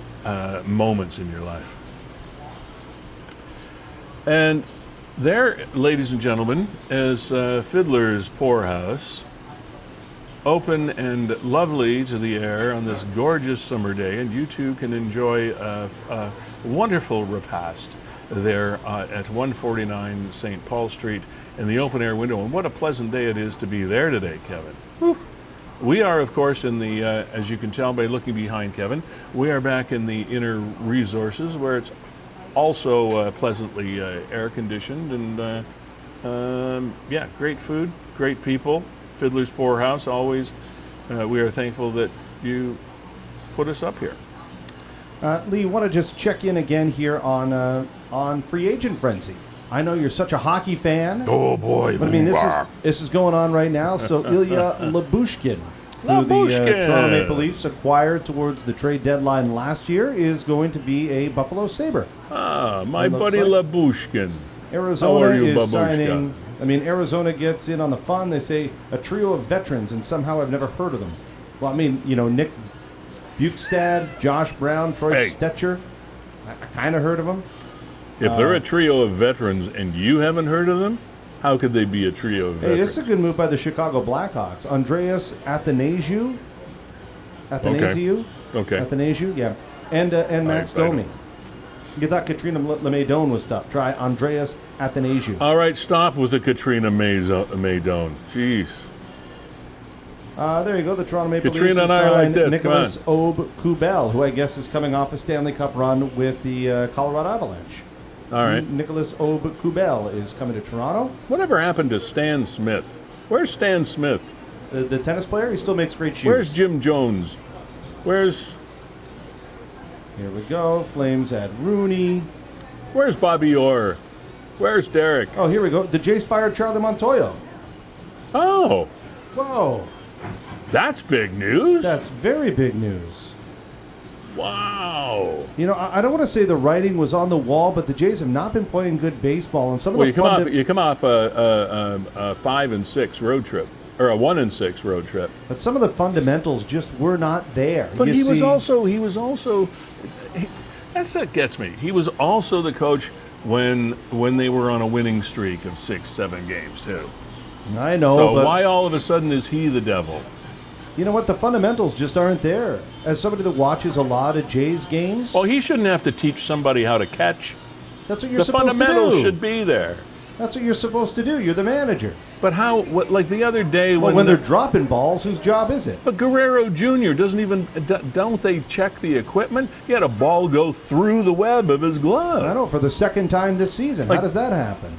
moments in your life. And there, ladies and gentlemen, is Fiddler's Poorhouse, open and lovely to the air on this gorgeous summer day, and you too can enjoy a wonderful repast there at 149 St. Paul Street in the open air window. And what a pleasant day it is to be there today, Kevin. Whew. We are, of course, in the, as you can tell by looking behind Kevin, we are back in the inner resources where it's also pleasantly air-conditioned, and yeah, great food, great people. Fiddler's Poorhouse, always. We are thankful that you put us up here. Lee, want to just check in again here on free agent frenzy. I know you're such a hockey fan. Oh boy! But I mean, this is going on right now. So Ilya Lyubushkin, who the Toronto Maple Leafs acquired towards the trade deadline last year, is going to be a Buffalo Sabre. Ah, my buddy Lyubushkin. Arizona is Babushka? signing. I mean, Arizona gets in on the fun. They say a trio of veterans, and somehow I've never heard of them. Well, I mean, you know, Nick Bukestad, Josh Brown, Troy Stetcher. I kind of heard of them. If they're a trio of veterans and you haven't heard of them, how could they be a trio of veterans? Hey, this is a good move by the Chicago Blackhawks. Andreas Athanasiou. Okay. Athanasiou, yeah. And Max Domi. You thought Katrina Maydon was tough. Try Andreas Athanasiou. All right, stop with the Katrina Maydon. Jeez. There you go. The Toronto Maple Leafs Katrina and I are like signed this. Nicholas Aube-Kubel, who I guess is coming off a Stanley Cup run with the Colorado Avalanche. All right. Nicholas Aube-Kubel is coming to Toronto. Whatever happened to Stan Smith? Where's Stan Smith? The tennis player, he still makes great shoes. Where's Jim Jones? Where's... Here we go. Flames add Rooney. Where's Bobby Orr? Where's Derek? Oh, here we go. The Jays fired Charlie Montoyo. Oh, Whoa. that's big news. That's very big news. Wow. You know, I don't want to say the writing was on the wall, but the Jays have not been playing good baseball. And some of Well, the you come off a 5-6 road trip. or a 1-6 road trip. But some of the fundamentals just were not there. But You he was see- also. That's what gets me. He was also the coach when they were on a winning streak of 6-7 games too. I know, So but why all of a sudden is he the devil? you know what? The fundamentals just aren't there. As somebody that watches a lot of Jays games, Well, he shouldn't have to teach somebody how to catch. that's what you're The supposed to fundamentals do. should be there. That's what you're supposed to do. You're the manager. But how? What? Like the other day Well, when they're dropping balls, whose job is it? But Guerrero Jr. doesn't even. Don't they check the equipment? He had a ball go through the web of his glove. I know, for the second time this season. Like- How does that happen?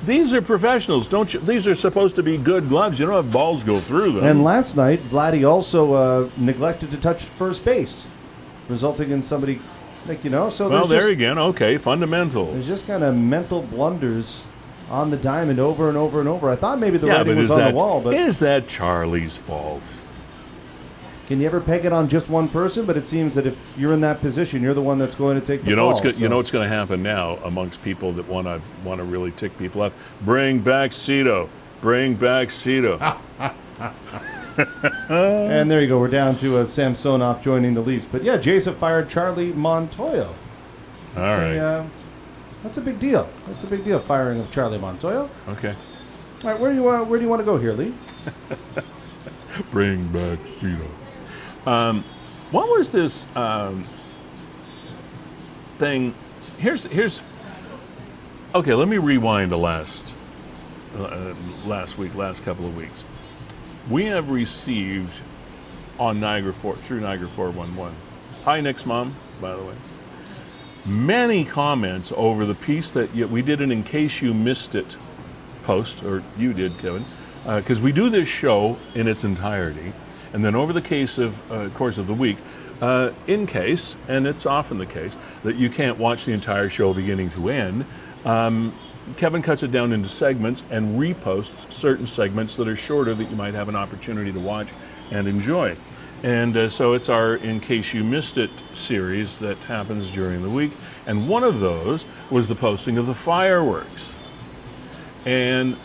These are professionals, don't you? These are supposed to be good gloves. You don't have balls go through them. And last night, Vladdy also neglected to touch first base, resulting in somebody, so well, there's there just, again. Okay, fundamentals. there's just kind of mental blunders on the diamond over and over and over. I thought maybe the Yeah, writing but was on the wall, but is that Charlie's fault? can you ever peg it on just one person? But it seems that if you're in that position, you're the one that's going to take the You know fall. what's good, so- you know what's going to happen now amongst people that want to really tick people off. Bring back Cito. Bring back Cito. And there you go. We're down to Samsonov joining the Leafs. But yeah, Jays have fired Charlie Montoyo. All right. That's a big deal. That's a big deal. Firing of Charlie Montoyo. Okay. All right, where do you want to go here, Lee? Bring back Cito. What was this thing? Here's. Okay, let me rewind to last couple of weeks. We have received on Niagara through Niagara 411. Hi, Nick's mom, by the way. Many comments over the piece that we did an In Case You Missed It post, or you did, Kevin, because we do this show in its entirety, and then over the course of the week, in case, and it's often the case, that you can't watch the entire show beginning to end, Kevin cuts it down into segments and reposts certain segments that are shorter that you might have an opportunity to watch and enjoy. And so it's our In Case You Missed It series that happens during the week. And one of those was the posting of the fireworks. And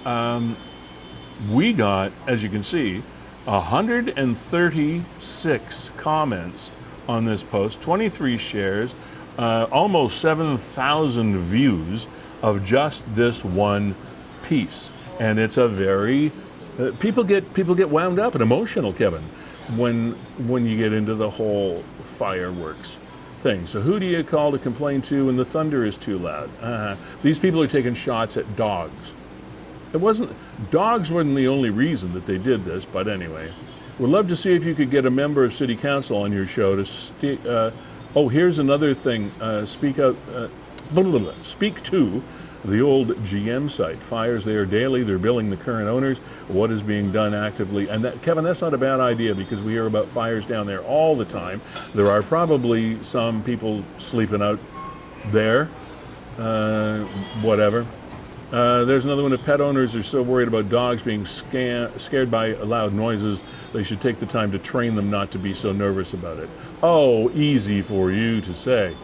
we got, as you can see, 136 comments on this post, 23 shares, almost 7,000 views of just this one piece. And it's a very people get wound up and emotional, Kevin, when you get into the whole fireworks thing. So who do you call to complain to when the thunder is too loud? These people are taking shots at dogs. Dogs weren't the only reason that they did this, but anyway. We'd love to see if you could get a member of City Council on your show to here's another thing. Speak to the old GM site. Fires there daily. They're billing the current owners. What is being done actively? And Kevin, that's not a bad idea because we hear about fires down there all the time. There are probably some people sleeping out there. Whatever. There's another one. If pet owners are so worried about dogs being scared by loud noises, they should take the time to train them not to be so nervous about it. Oh, easy for you to say.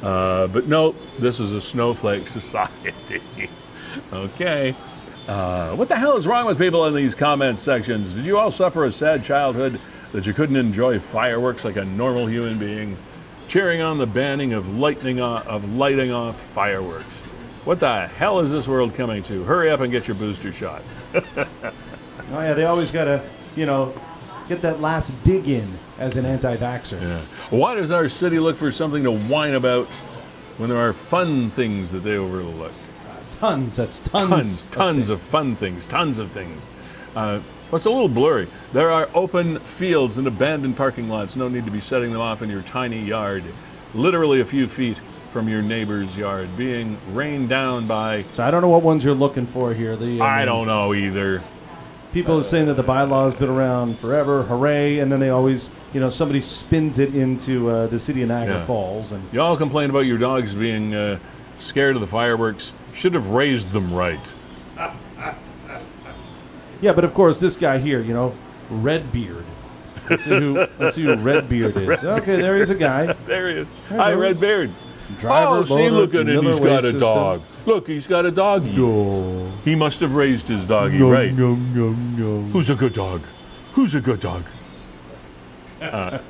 But no, this is a snowflake society. Okay. What the hell is wrong with people in these comment sections? Did you all suffer a sad childhood that you couldn't enjoy fireworks like a normal human being? Cheering on the banning of lighting off fireworks. What the hell is this world coming to? Hurry up and get your booster shot. Oh yeah, they always gotta, get that last dig in as an anti-vaxxer. Yeah. Why does our city look for something to whine about when there are fun things that they overlook? Tons of fun things, tons of things. What's a little blurry? There are open fields and abandoned parking lots. No need to be setting them off in your tiny yard. Literally a few feet from your neighbor's yard, being rained down by... So I don't know what ones you're looking for here. I don't know either. People are saying that the bylaw has been around forever, hooray, and then they always, somebody spins it into the city of Niagara Falls. And y'all complain about your dogs being scared of the fireworks. Should have raised them right. Yeah, but of course, this guy here, Redbeard. Let's see who Redbeard is. Okay, there is a guy. There he is. There Hi, goes. Redbeard. Driver, See, loader, look at him. Miller He's got Waste a System. dog. Look, he's got a doggy. No. He must have raised his doggy, No, right? no, no, no. Who's a good dog? Who's a good dog? I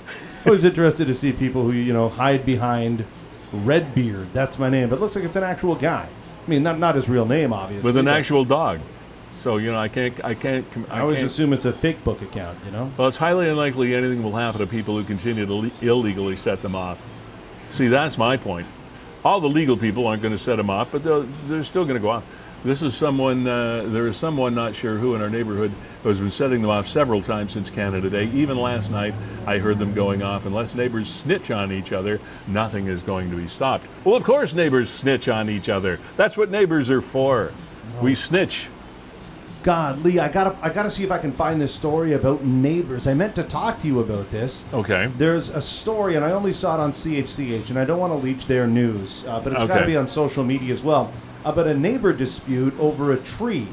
was interested to see people who, hide behind Redbeard. That's my name. But it looks like it's an actual guy. I mean, not his real name, obviously. With an but actual dog. So, I can't. I always assume it's a fake book account, Well, it's highly unlikely anything will happen to people who continue to illegally set them off. See, that's my point. All the legal people aren't going to set them off, but they're still going to go off. This is someone, there is someone, not sure who, in our neighborhood who has been setting them off several times since Canada Day. Even last night, I heard them going off. Unless neighbors snitch on each other, nothing is going to be stopped. Well, of course neighbors snitch on each other. That's what neighbors are for. We snitch. God, Lee, I gotta see if I can find this story about neighbors. I meant to talk to you about this. Okay. There's a story, and I only saw it on CHCH, and I don't want to leech their news, but it's got to be on social media as well, about a neighbor dispute over a tree.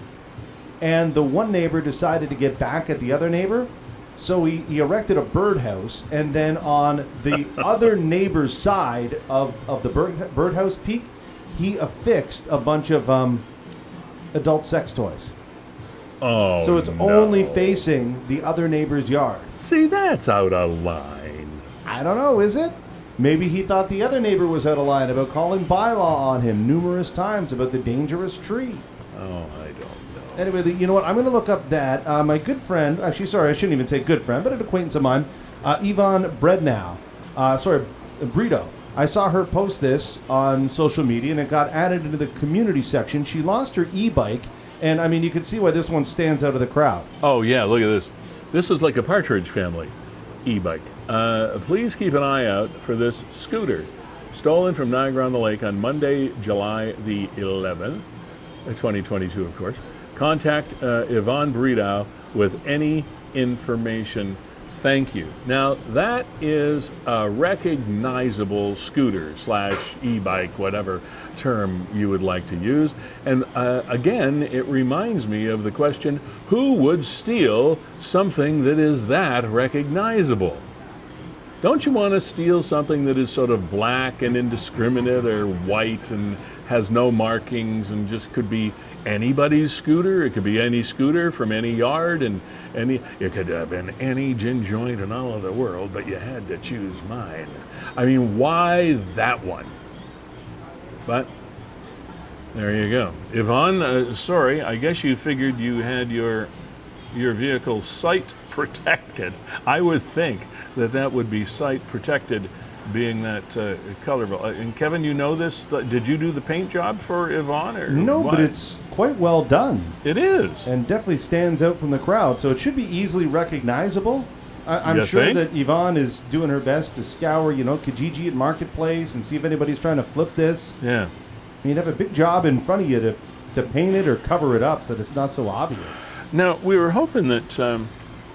And the one neighbor decided to get back at the other neighbor, so he erected a birdhouse, and then on the other neighbor's side of the birdhouse peak, he affixed a bunch of adult sex toys. Oh, so it's only facing the other neighbor's yard. See, that's out of line. I don't know, is it? Maybe he thought the other neighbor was out of line about calling bylaw on him numerous times about the dangerous tree. Oh, I don't know. Anyway, you know what? I'm going to look up that. My good friend, actually, sorry, I shouldn't even say good friend, but an acquaintance of mine, Yvonne Brito. I saw her post this on social media, and it got added into the community section. She lost her e-bike. And, I mean, you can see why this one stands out of the crowd. Oh, yeah, look at this. This is like a Partridge Family e-bike. Please keep an eye out for this scooter. Stolen from Niagara on the Lake on Monday, July the 11th, 2022, of course. Contact Yvonne Brito with any information. Thank you. Now, that is a recognizable scooter / e-bike, whatever term you would like to use. And again, it reminds me of the question, who would steal something that is that recognizable? Don't you want to steal something that is sort of black and indiscriminate, or white and has no markings and just could be anybody's scooter? It could be any scooter from any yard, and it could have been any gin joint in all of the world, but you had to choose mine. I mean, why that one? But there you go. Yvonne, sorry, I guess you figured you had your vehicle sight protected. I would think that would be sight protected, being that colorful. And Kevin, you know this? Did you do the paint job for Yvonne? Or no, what? But it's quite well done. It is. And definitely stands out from the crowd, so it should be easily recognizable. I'm sure that Yvonne is doing her best to scour, Kijiji at Marketplace and see if anybody's trying to flip this. Yeah. You'd have a big job in front of you to paint it or cover it up so that it's not so obvious. Now, we were hoping that,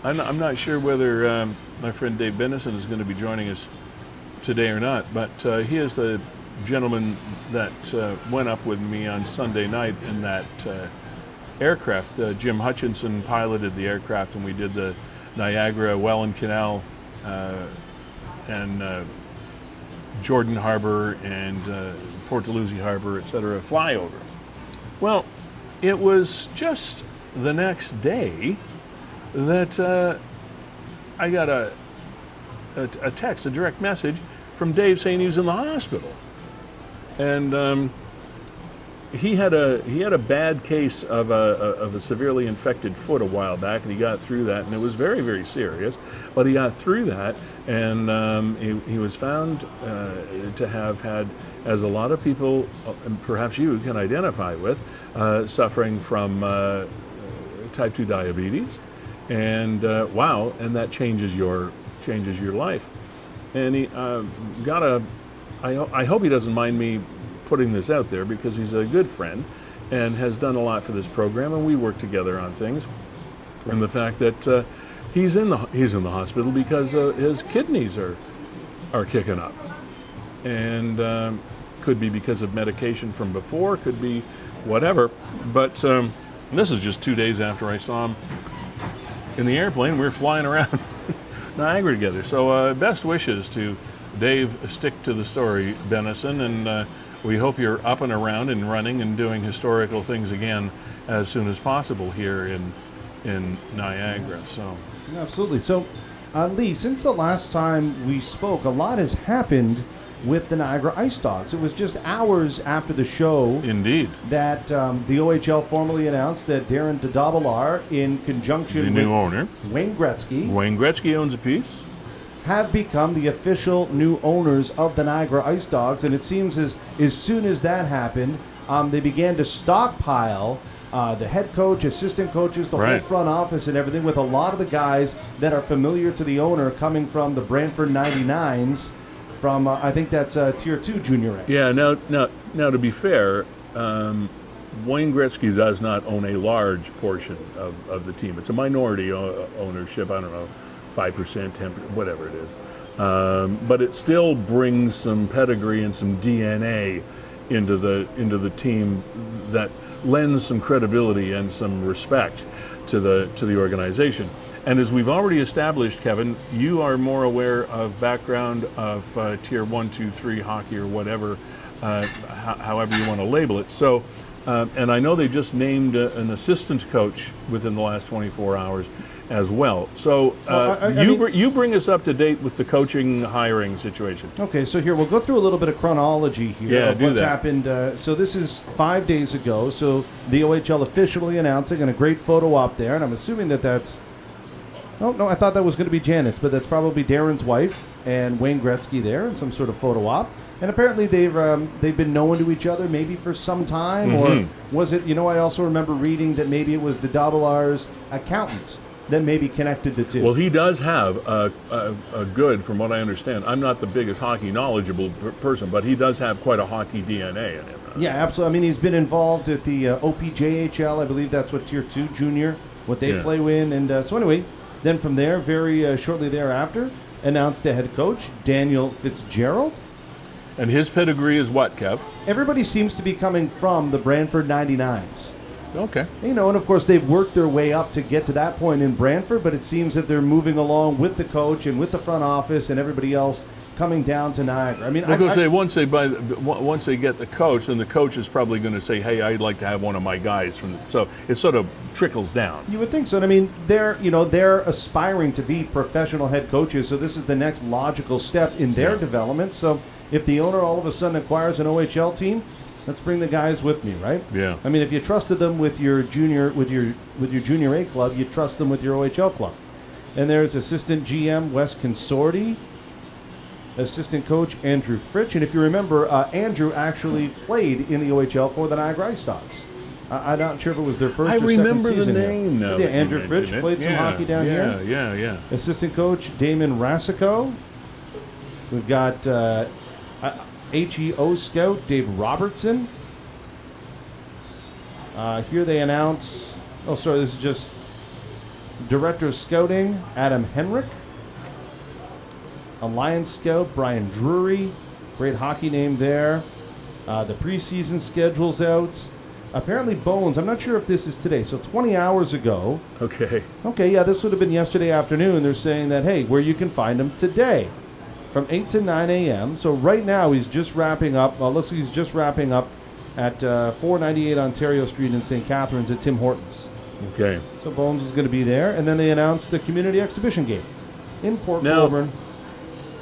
I'm not sure whether my friend Dave Bennison is going to be joining us today or not, but he is the gentleman that went up with me on Sunday night in that aircraft. Jim Hutchinson piloted the aircraft, and we did the Niagara, Welland Canal, and Jordan Harbor and Port Dalhousie Harbor, etc. flyover. Well, it was just the next day that I got a text, a direct message from Dave saying he was in the hospital, and he had a bad case of a severely infected foot a while back, and he got through that, and it was very, very serious. But he got through that, and he was found to have had, as a lot of people, and perhaps you can identify with, suffering from type 2 diabetes, and wow, and that changes your life. And he got a. I hope he doesn't mind me putting this out there, because he's a good friend and has done a lot for this program, and we work together on things. And the fact that he's in the hospital because his kidneys are kicking up, and could be because of medication from before, could be whatever. But this is just 2 days after I saw him in the airplane. We were flying around Niagara together. So best wishes to Dave. Stick to the story, Bennison, and we hope you're up and around and running and doing historical things again as soon as possible here in Niagara. So Absolutely. So, Lee, since the last time we spoke, a lot has happened with the Niagara Ice Dogs. It was just hours after the show indeed, that the OHL formally announced that Darren Dadobalar, in conjunction the with new owner, Wayne Gretzky, owns a piece. have become the official new owners of the Niagara Ice Dogs. And it seems as soon as that happened, they began to stockpile the head coach, assistant coaches, the whole front office and everything, with a lot of the guys that are familiar to the owner coming from the Brantford 99s, from I think that's Tier 2 Junior A. Yeah, now to be fair, Wayne Gretzky does not own a large portion of the team. It's a minority ownership, I don't know, 5%, 10%, whatever it is. But it still brings some pedigree and some DNA into the team that lends some credibility and some respect to the organization. And as we've already established, Kevin, you are more aware of background of Tier 1, 2, 3 hockey or whatever, however you want to label it. So, and I know they just named an assistant coach within the last 24 hours as well. So you bring us up to date with the coaching hiring situation. Okay, so here, we'll go through a little bit of chronology here of what's happened. So this is 5 days ago. So the OHL officially announcing, and a great photo up there, and I'm assuming that's... Oh, no, I thought that was going to be Janet's, but that's probably Darren's wife and Wayne Gretzky there in some sort of photo op. And apparently they've been known to each other maybe for some time, or was it, I also remember reading that maybe it was Dadobalar's accountant that maybe connected the two. Well, he does have a good, from what I understand, I'm not the biggest hockey knowledgeable person, but he does have quite a hockey DNA in him. Yeah, absolutely. I mean, he's been involved at the OPJHL, I believe that's what Tier 2 Junior, what they play in. And so anyway, then from there, very shortly thereafter, announced the head coach, Daniel Fitzgerald. And his pedigree is what, Kev? Everybody seems to be coming from the Brantford 99s. Okay. And of course, they've worked their way up to get to that point in Brantford, but it seems that they're moving along with the coach and with the front office and everybody else coming down to Niagara. I mean, once they get the coach, then the coach is probably going to say, "Hey, I'd like to have one of my guys from." So it sort of trickles down. You would think so. And I mean, they're aspiring to be professional head coaches, so this is the next logical step in their development. So if the owner all of a sudden acquires an OHL team, let's bring the guys with me, right? Yeah. I mean, if you trusted them with your junior junior A club, you trust them with your OHL club. And there's assistant GM Wes Consorti, assistant coach Andrew Fritsch, and if you remember, Andrew actually played in the OHL for the Niagara Ice Dogs. I'm not sure if it was their first or second season. I remember the name now. Yeah, Andrew Fritsch played some hockey down here. Yeah. Assistant coach Damon Rasico. We've got HEO scout Dave Robertson. Here they announce, this is just director of scouting Adam Henrik. Alliance scout Brian Drury. Great hockey name there. The preseason schedule's out. Apparently Bones, I'm not sure if this is today, so 20 hours ago. Okay, yeah, this would have been yesterday afternoon. They're saying that, hey, where you can find him today from 8 to 9 a.m. So right now he's just wrapping up. Looks like he's just wrapping up at 498 Ontario Street in St. Catharines at Tim Hortons. Okay. So Bones is going to be there. And then they announced the community exhibition game in Port Colborne.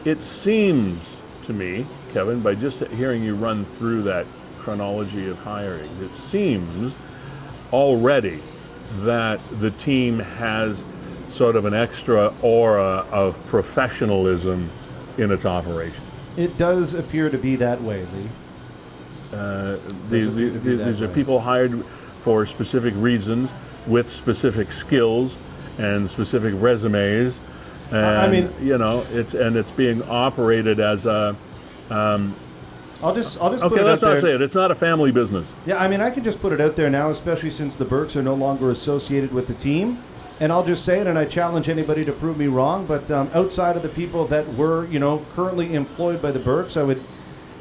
It seems to me, Kevin, by just hearing you run through that chronology of hirings, it seems already that the team has sort of an extra aura of professionalism in its operation. It does appear to be that way, Lee. These are people hired for specific reasons with specific skills and specific resumes. And, I mean, it's being operated as a. I'll just okay, put it let's out not there. say it. It's not a family business. Yeah, I mean, I can just put it out there now, especially since the Burks are no longer associated with the team. And I'll just say it, and I challenge anybody to prove me wrong. But outside of the people that were, currently employed by the Burks, I would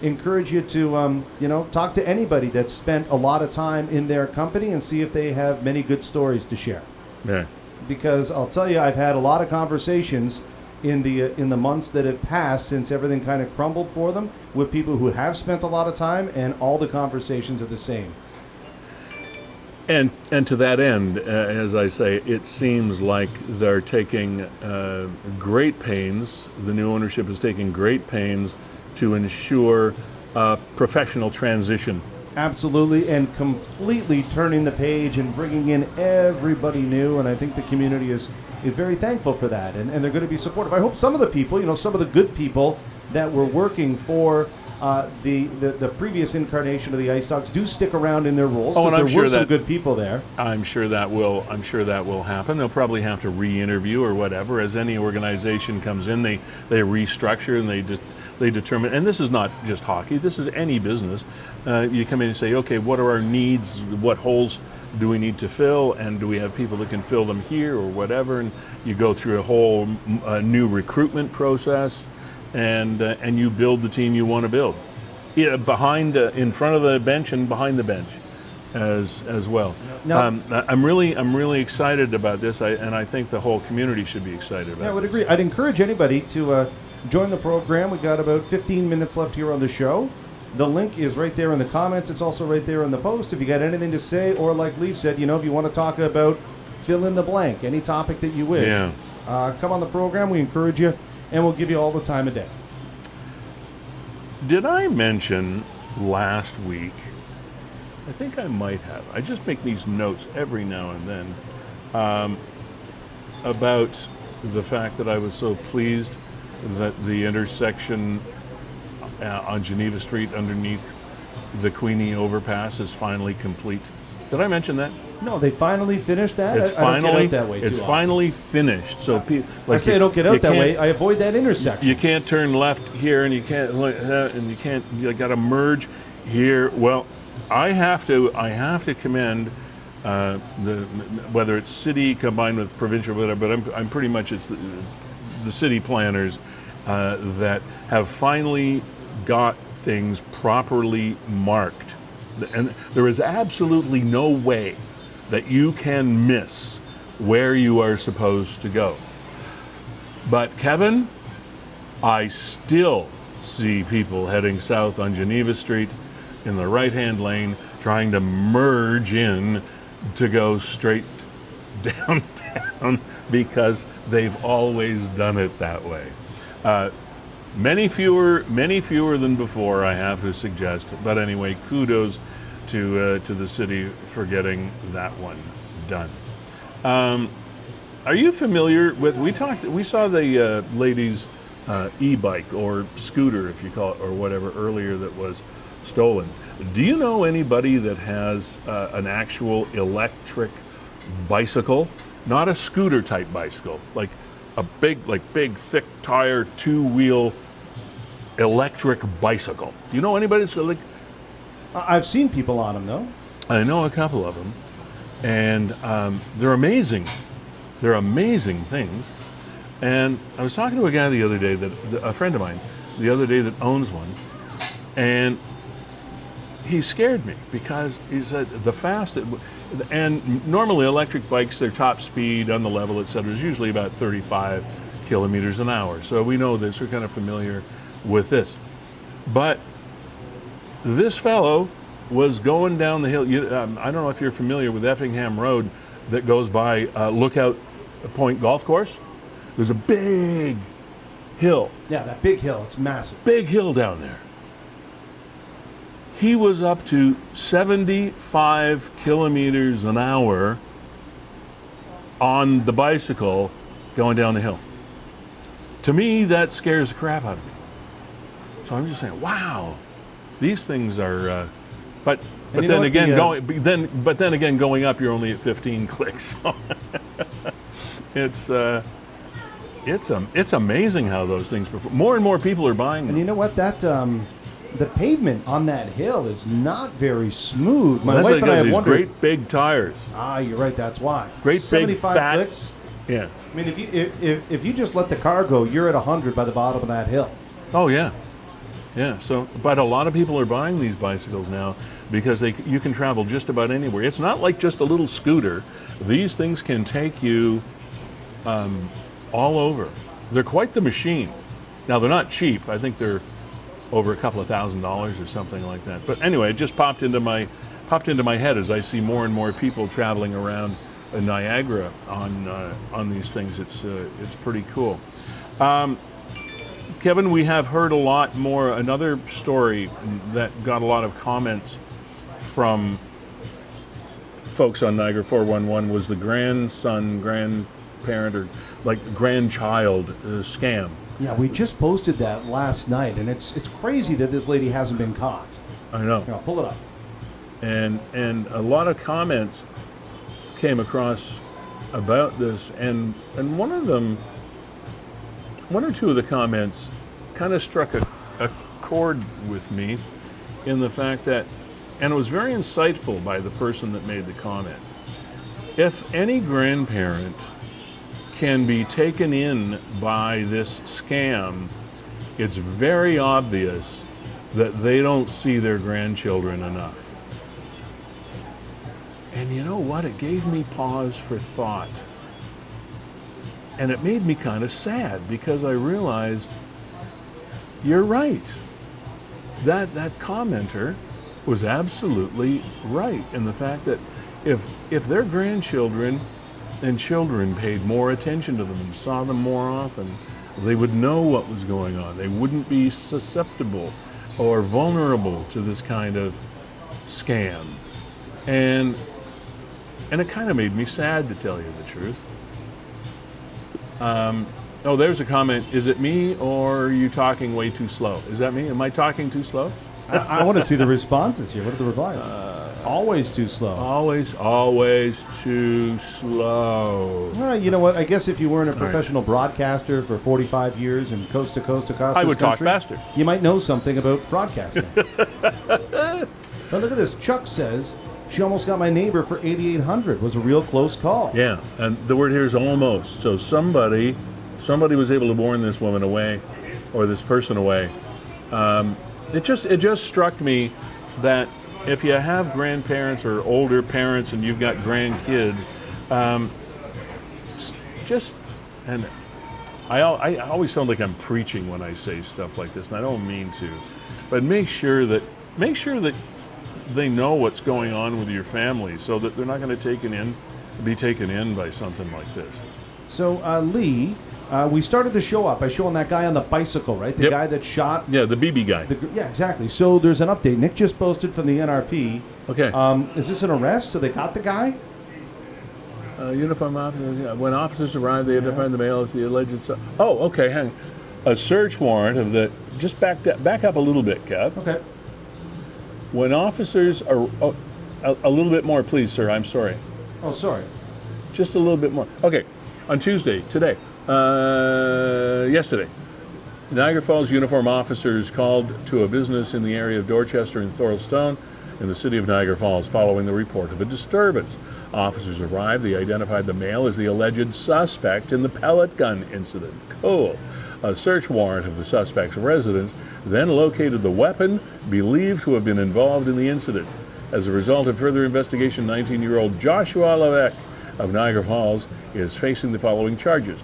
encourage you to, talk to anybody that's spent a lot of time in their company and see if they have many good stories to share. Yeah. Because I'll tell you, I've had a lot of conversations, in the months that have passed since everything kind of crumbled for them, with people who have spent a lot of time, and all the conversations are the same. And to that end, as I say, it seems like they're taking great pains. The new ownership is taking great pains to ensure professional transition. Absolutely, and completely turning the page and bringing in everybody new, and I think the community is very thankful for that, and they're going to be supportive. I hope some of the people, some of the good people that were working for the previous incarnation of the Ice Dogs do stick around in their roles. Oh, and there were some good people there. I'm sure that will happen. They'll probably have to re-interview or whatever. As any organization comes in, they restructure and they determine. And this is not just hockey. This is any business. You come in and say, okay, what are our needs? What holes do we need to fill? And do we have people that can fill them here or whatever? And you go through a whole new recruitment process. And you build the team you want to build, in front of the bench and behind the bench, as well. Now, I'm really excited about this, and I think the whole community should be excited about it. I would agree. I'd encourage anybody to join the program. We got about 15 minutes left here on the show. The link is right there in the comments. It's also right there in the post. If you got anything to say, or like Lee said, if you want to talk about fill in the blank, any topic that you wish, come on the program. We encourage you. And we'll give you all the time of day. Did I mention last week? I think I might have. I just make these notes every now and then about the fact that I was so pleased that the intersection on Geneva Street underneath the Queenie overpass is finally complete. Did I mention that? No, they finally finished that. It's I don't get out that way It's too finally finished. So I say I don't get out that way. I avoid that intersection. You can't turn left here, and you can't. You got to merge here. Well, I have to commend whether it's city combined with provincial, whatever. But I'm pretty much it's the city planners that have finally got things properly marked, and there is absolutely no way that you can miss where you are supposed to go. But Kevin, I still see people heading south on Geneva Street in the right-hand lane trying to merge in to go straight downtown because they've always done it that way. Many fewer than before, I have to suggest. But anyway, kudos to the city for getting that one done. Are you familiar with? We saw the lady's e-bike or scooter, if you call it, or whatever earlier that was stolen. Do you know anybody that has an actual electric bicycle, not a scooter type bicycle, like a big, thick tire, two-wheel electric bicycle? Do you know anybody that's like? I've seen people on them, though. I know a couple of them, and they're amazing. They're amazing things. And I was talking to a guy the other day, a friend of mine, the other day that owns one, and he scared me because he said and normally electric bikes, their top speed on the level, et cetera, is usually about 35 kilometers an hour. So we know this, we're kind of familiar with this. But this fellow was going down the hill. I don't know if you're familiar with Effingham Road that goes by Lookout Point Golf Course. There's a big hill. Yeah, that big hill. It's massive. Big hill down there. He was up to 75 kilometers an hour on the bicycle going down the hill. To me, that scares the crap out of me. So I'm just saying, wow. These things are, but then again, going up, you're only at 15 clicks. So it's amazing how those things perform. More and more people are buying them. And you know what? That the pavement on that hill is not very smooth. My wife and I have wondered. Great big tires. Ah, you're right. That's why. Great 75 big fat clicks. Yeah. I mean, if you just let the car go, you're at 100 by the bottom of that hill. Oh yeah. Yeah, but a lot of people are buying these bicycles now because you can travel just about anywhere. It's not like just a little scooter. These things can take you all over. They're quite the machine. Now, they're not cheap. I think they're over a couple of $1,000s or something like that. But anyway, it just popped into my head as I see more and more people traveling around Niagara on these things. It's pretty cool. Kevin, we have heard a lot more. Another story that got a lot of comments from folks on Niagara 411 was the grandparent, or like grandchild scam. Yeah, we just posted that last night, and it's crazy that this lady hasn't been caught. I know. Here, I'll pull it up. And a lot of comments came across about this, and one or two of the comments kind of struck a chord with me, in the fact that, and it was very insightful by the person that made the comment. If any grandparent can be taken in by this scam, it's very obvious that they don't see their grandchildren enough. And you know what? It gave me pause for thought. And it made me kind of sad, because I realized, you're right. That commenter was absolutely right in the fact that if their grandchildren and children paid more attention to them and saw them more often, they would know what was going on. They wouldn't be susceptible or vulnerable to this kind of scam. And it kind of made me sad, to tell you the truth. Oh, there's a comment. Is it me, or are you talking way too slow? Is that me? Am I talking too slow? I want to see the responses here. What are the replies? Always too slow. Always too slow. You know what? I guess if you weren't a professional broadcaster for 45 years and coast to coast across I this would talk country, faster. You might know something about broadcasting. Now look at this. Chuck says, she almost got my neighbor for 8,800. Was a real close call. Yeah, and the word here is almost. So somebody was able to warn this woman away, or this person away. It just struck me that if you have grandparents or older parents and you've got grandkids, and I always sound like I'm preaching when I say stuff like this, and I don't mean to, but make sure that they know what's going on with your family, so that they're not going to be taken in by something like this. So Lee, we started the show up by showing that guy on the bicycle, right? The guy that shot. Yeah, the BB guy. Yeah, exactly. So there's an update. Nick just posted from the NRP. Okay. Is this an arrest? So they got the guy? Uniform officers. When officers arrived, they identified the male as the alleged. Oh, okay. Hang on. A search warrant of the. Just back up a little bit, Kev. Okay. When officers are. A little bit more, please, sir. I'm sorry. Oh, sorry. Just a little bit more. Okay. On Tuesday, yesterday, Niagara Falls uniform officers called to a business in the area of Dorchester and Thorlestone in the city of Niagara Falls following the report of a disturbance. Officers arrived. They identified the male as the alleged suspect in the pellet gun incident. Cool. A search warrant of the suspect's residence then located the weapon believed to have been involved in the incident. As a result of further investigation, 19-year-old Joshua Levesque of Niagara Falls is facing the following charges.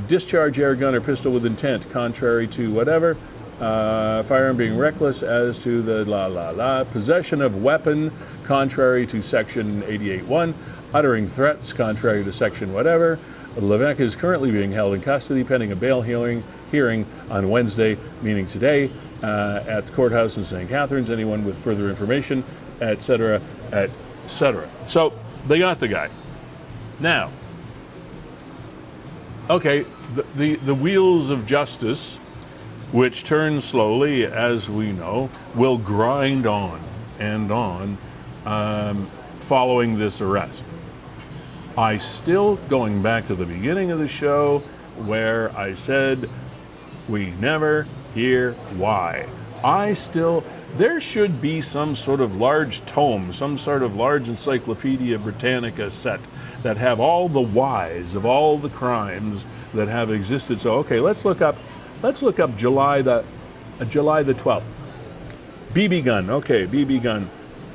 Discharge air gun or pistol with intent, contrary to whatever. Firearm being reckless as to the possession of weapon, contrary to section 88.1. Uttering threats, contrary to section whatever. Levesque is currently being held in custody pending a bail hearing on Wednesday, meaning today, at the courthouse in St. Catharines. Anyone with further information, etc., etc. So they got the guy. Now, okay, the wheels of justice, which turn slowly, as we know, will grind on and on following this arrest. I still, going back to the beginning of the show, where I said we never hear why. There should be some sort of large tome, some sort of large Encyclopedia Britannica set that have all the whys of all the crimes that have existed. So, okay, let's look up July the 12th. BB gun. Okay, BB gun.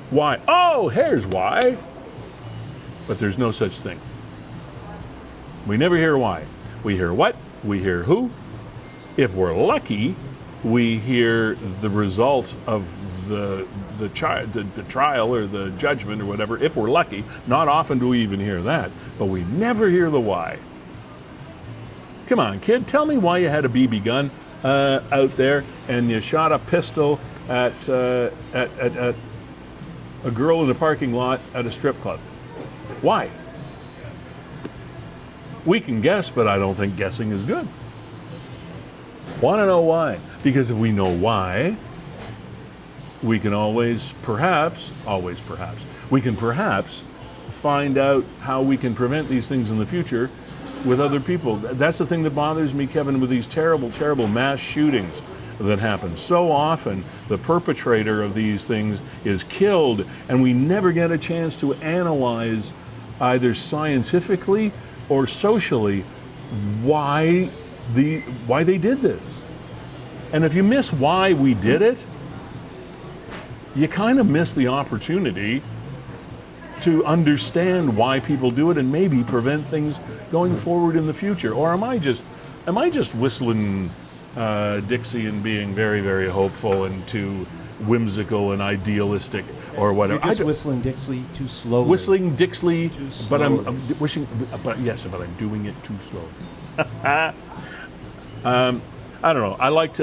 Why? Oh, here's why. But there's no such thing. We never hear why. We hear what, we hear who. If we're lucky, we hear the result of the trial or the judgment or whatever, if we're lucky. Not often do we even hear that, but we never hear the why. Come on, kid, tell me why you had a BB gun out there and you shot a pistol at a girl in the parking lot at a strip club. Why? We can guess, but I don't think guessing is good. Want to know why? Because if we know why, we can perhaps find out how we can prevent these things in the future with other people. That's the thing that bothers me, Kevin, with these terrible, terrible mass shootings that happen. So often, the perpetrator of these things is killed, and we never get a chance to analyze either scientifically or socially why they did this. And if you miss why we did it, you kind of miss the opportunity to understand why people do it and maybe prevent things going forward in the future. Or am I just whistling Dixie and being very, very hopeful and too whimsical and idealistic or whatever? You're just whistling Dixie too slowly. Whistling Dixie, Too but slowly. I'm wishing, but I'm doing it too slowly. I don't know. I like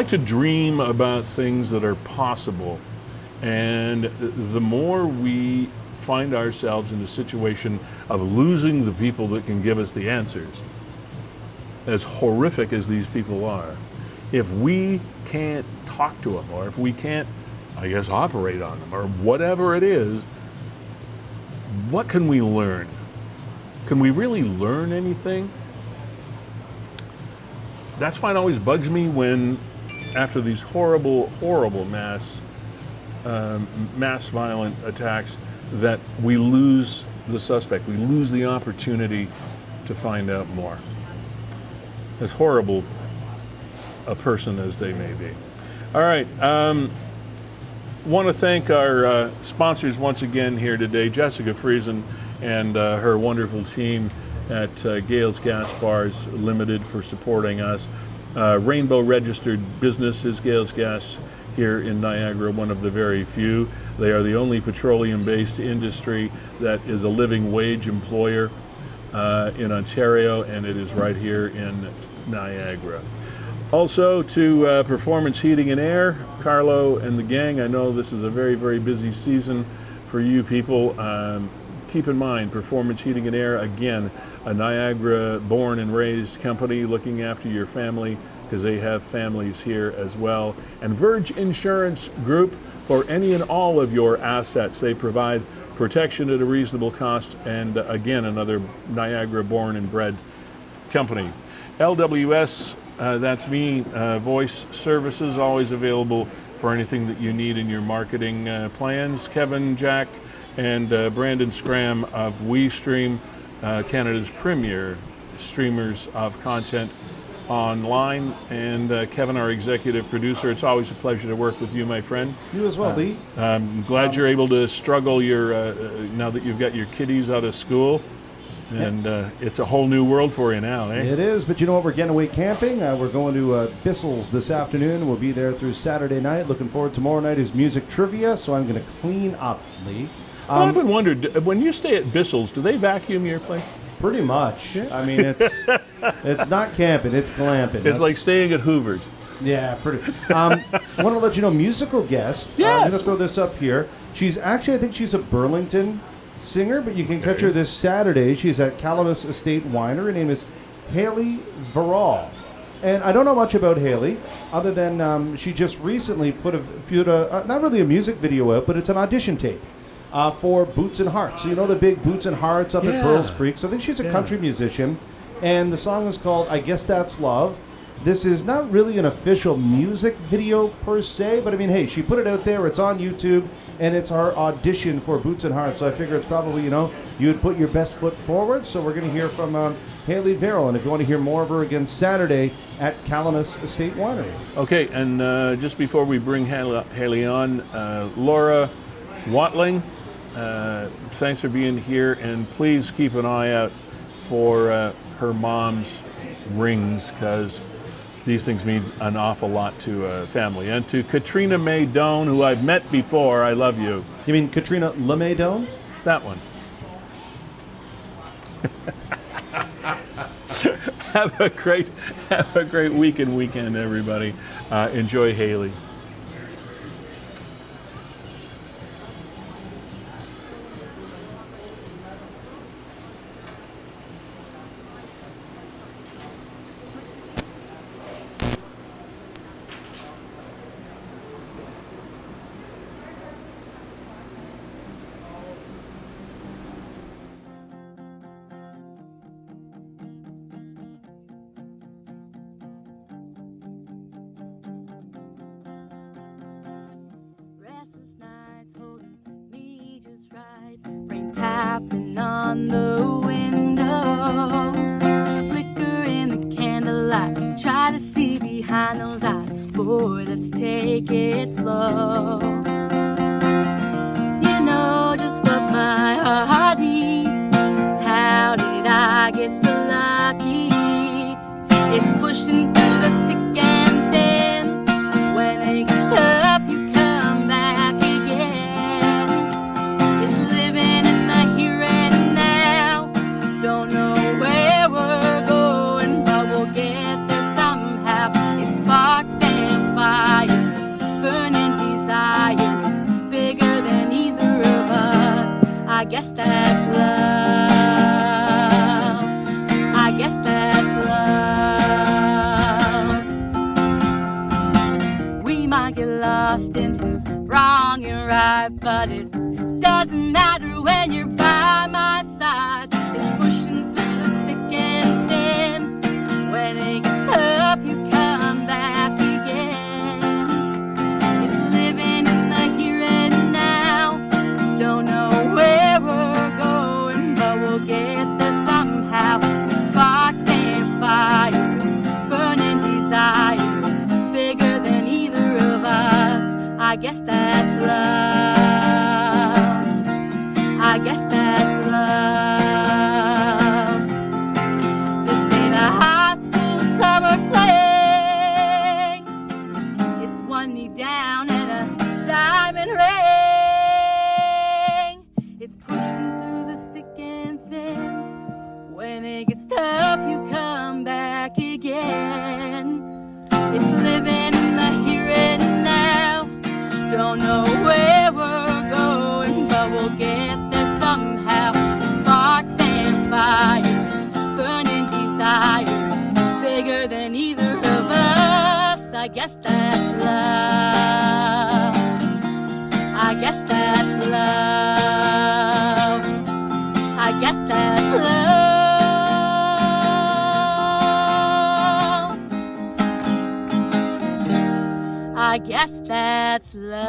to dream about things that are possible, and the more we find ourselves in a situation of losing the people that can give us the answers, as horrific as these people are, if we can't talk to them, or if we can't, I guess, operate on them, or whatever it is, what can we learn? Can we really learn anything? That's why it always bugs me when, after these horrible, horrible mass violent attacks, that we lose the suspect. We lose the opportunity to find out more. As horrible a person as they may be. All right. Want to thank our sponsors once again here today, Jessica Friesen and her wonderful team at Gales Gas Bars Limited for supporting us. Rainbow registered business is Gales Gas here in Niagara, one of the very few. They are the only petroleum-based industry that is a living wage employer in Ontario, and it is right here in Niagara. Also to Performance Heating and Air, Carlo and the gang. I know this is a very, very busy season for you people. Keep in mind, Performance Heating and Air, again, a Niagara born and raised company looking after your family, because they have families here as well. And Verge Insurance Group, for any and all of your assets. They provide protection at a reasonable cost, and again, another Niagara born and bred company. LWS, that's me, voice services, always available for anything that you need in your marketing plans. Kevin, Jack, and Brandon Scram of WeeStreem, Canada's premier streamers of content online, and Kevin, our executive producer. It's always a pleasure to work with you, my friend. You as well, Lee. I'm glad you're able to struggle your now that you've got your kiddies out of school, and it's a whole new world for you now, eh? It is, but you know what? We're getting away camping. We're going to Bissell's this afternoon. We'll be there through Saturday night. Looking forward. Tomorrow night is music trivia, so I'm going to clean up, Lee. I often wondered, when you stay at Bissell's, do they vacuum your place? Pretty much. I mean, it's not camping, it's glamping. It's like staying at Hoover's. Yeah, pretty. I want to let you know, musical guest. Yes. I'm going to throw this up here. She's actually, I think she's a Burlington singer, but you can catch her this Saturday. She's at Calamus Estate Winery. Her name is Haley Verall. And I don't know much about Haley, other than she just recently put not really a music video out, but it's an audition tape. For Boots and Hearts. So you know the big Boots and Hearts up at Pearls Creek. So I think she's a country musician. And the song is called I Guess That's Love. This is not really an official music video per se, but I mean, hey, she put it out there. It's on YouTube, and it's our audition for Boots and Hearts. So I figure it's probably, you would put your best foot forward. So we're going to hear from Haley Verall. And if you want to hear more of her again Saturday at Calamus Estate Winery. Okay, and just before we bring Haley on, Laura Watling, thanks for being here, and please keep an eye out for her mom's rings, because these things mean an awful lot to a family. And to Katrina May Doan, who I've met before, I love you. You mean Katrina LeMay-Doan? That one. Have a great week and weekend, everybody. Enjoy Haley. Tapping on the window, flicker in the candlelight, try to see behind those eyes. Boy, let's take it slow. You know just what my heart needs. How did I get so lucky? It's pushing through the thick and thin. When it gets tough, you come back again. It's living in the here and now. Don't know where we're going, but we'll get there somehow. It's sparks and fires, burning desires, bigger than either of us. I guess that's love. I guess that's love. We might get lost in who's wrong and right, but it doesn't matter when you're by my side. It's pushing through the thick and thin. When it gets tough, you come back again. It's living in the here and now. Don't know where we're going, but we'll get there somehow. It's sparks and fires, burning desires, bigger than either of us. I guess that's love. I guess that's love. This ain't a high school summer fling. It's one knee down and a diamond ring. It's pushing through the thick and thin. When it gets tough, you come back again. It's living in the here and now. Don't know where we're going, but we'll get there somehow. Sparks and fires, burning desires, bigger than either of us. I guess that's love. I guess that's love. I guess that's love. I guess that's love.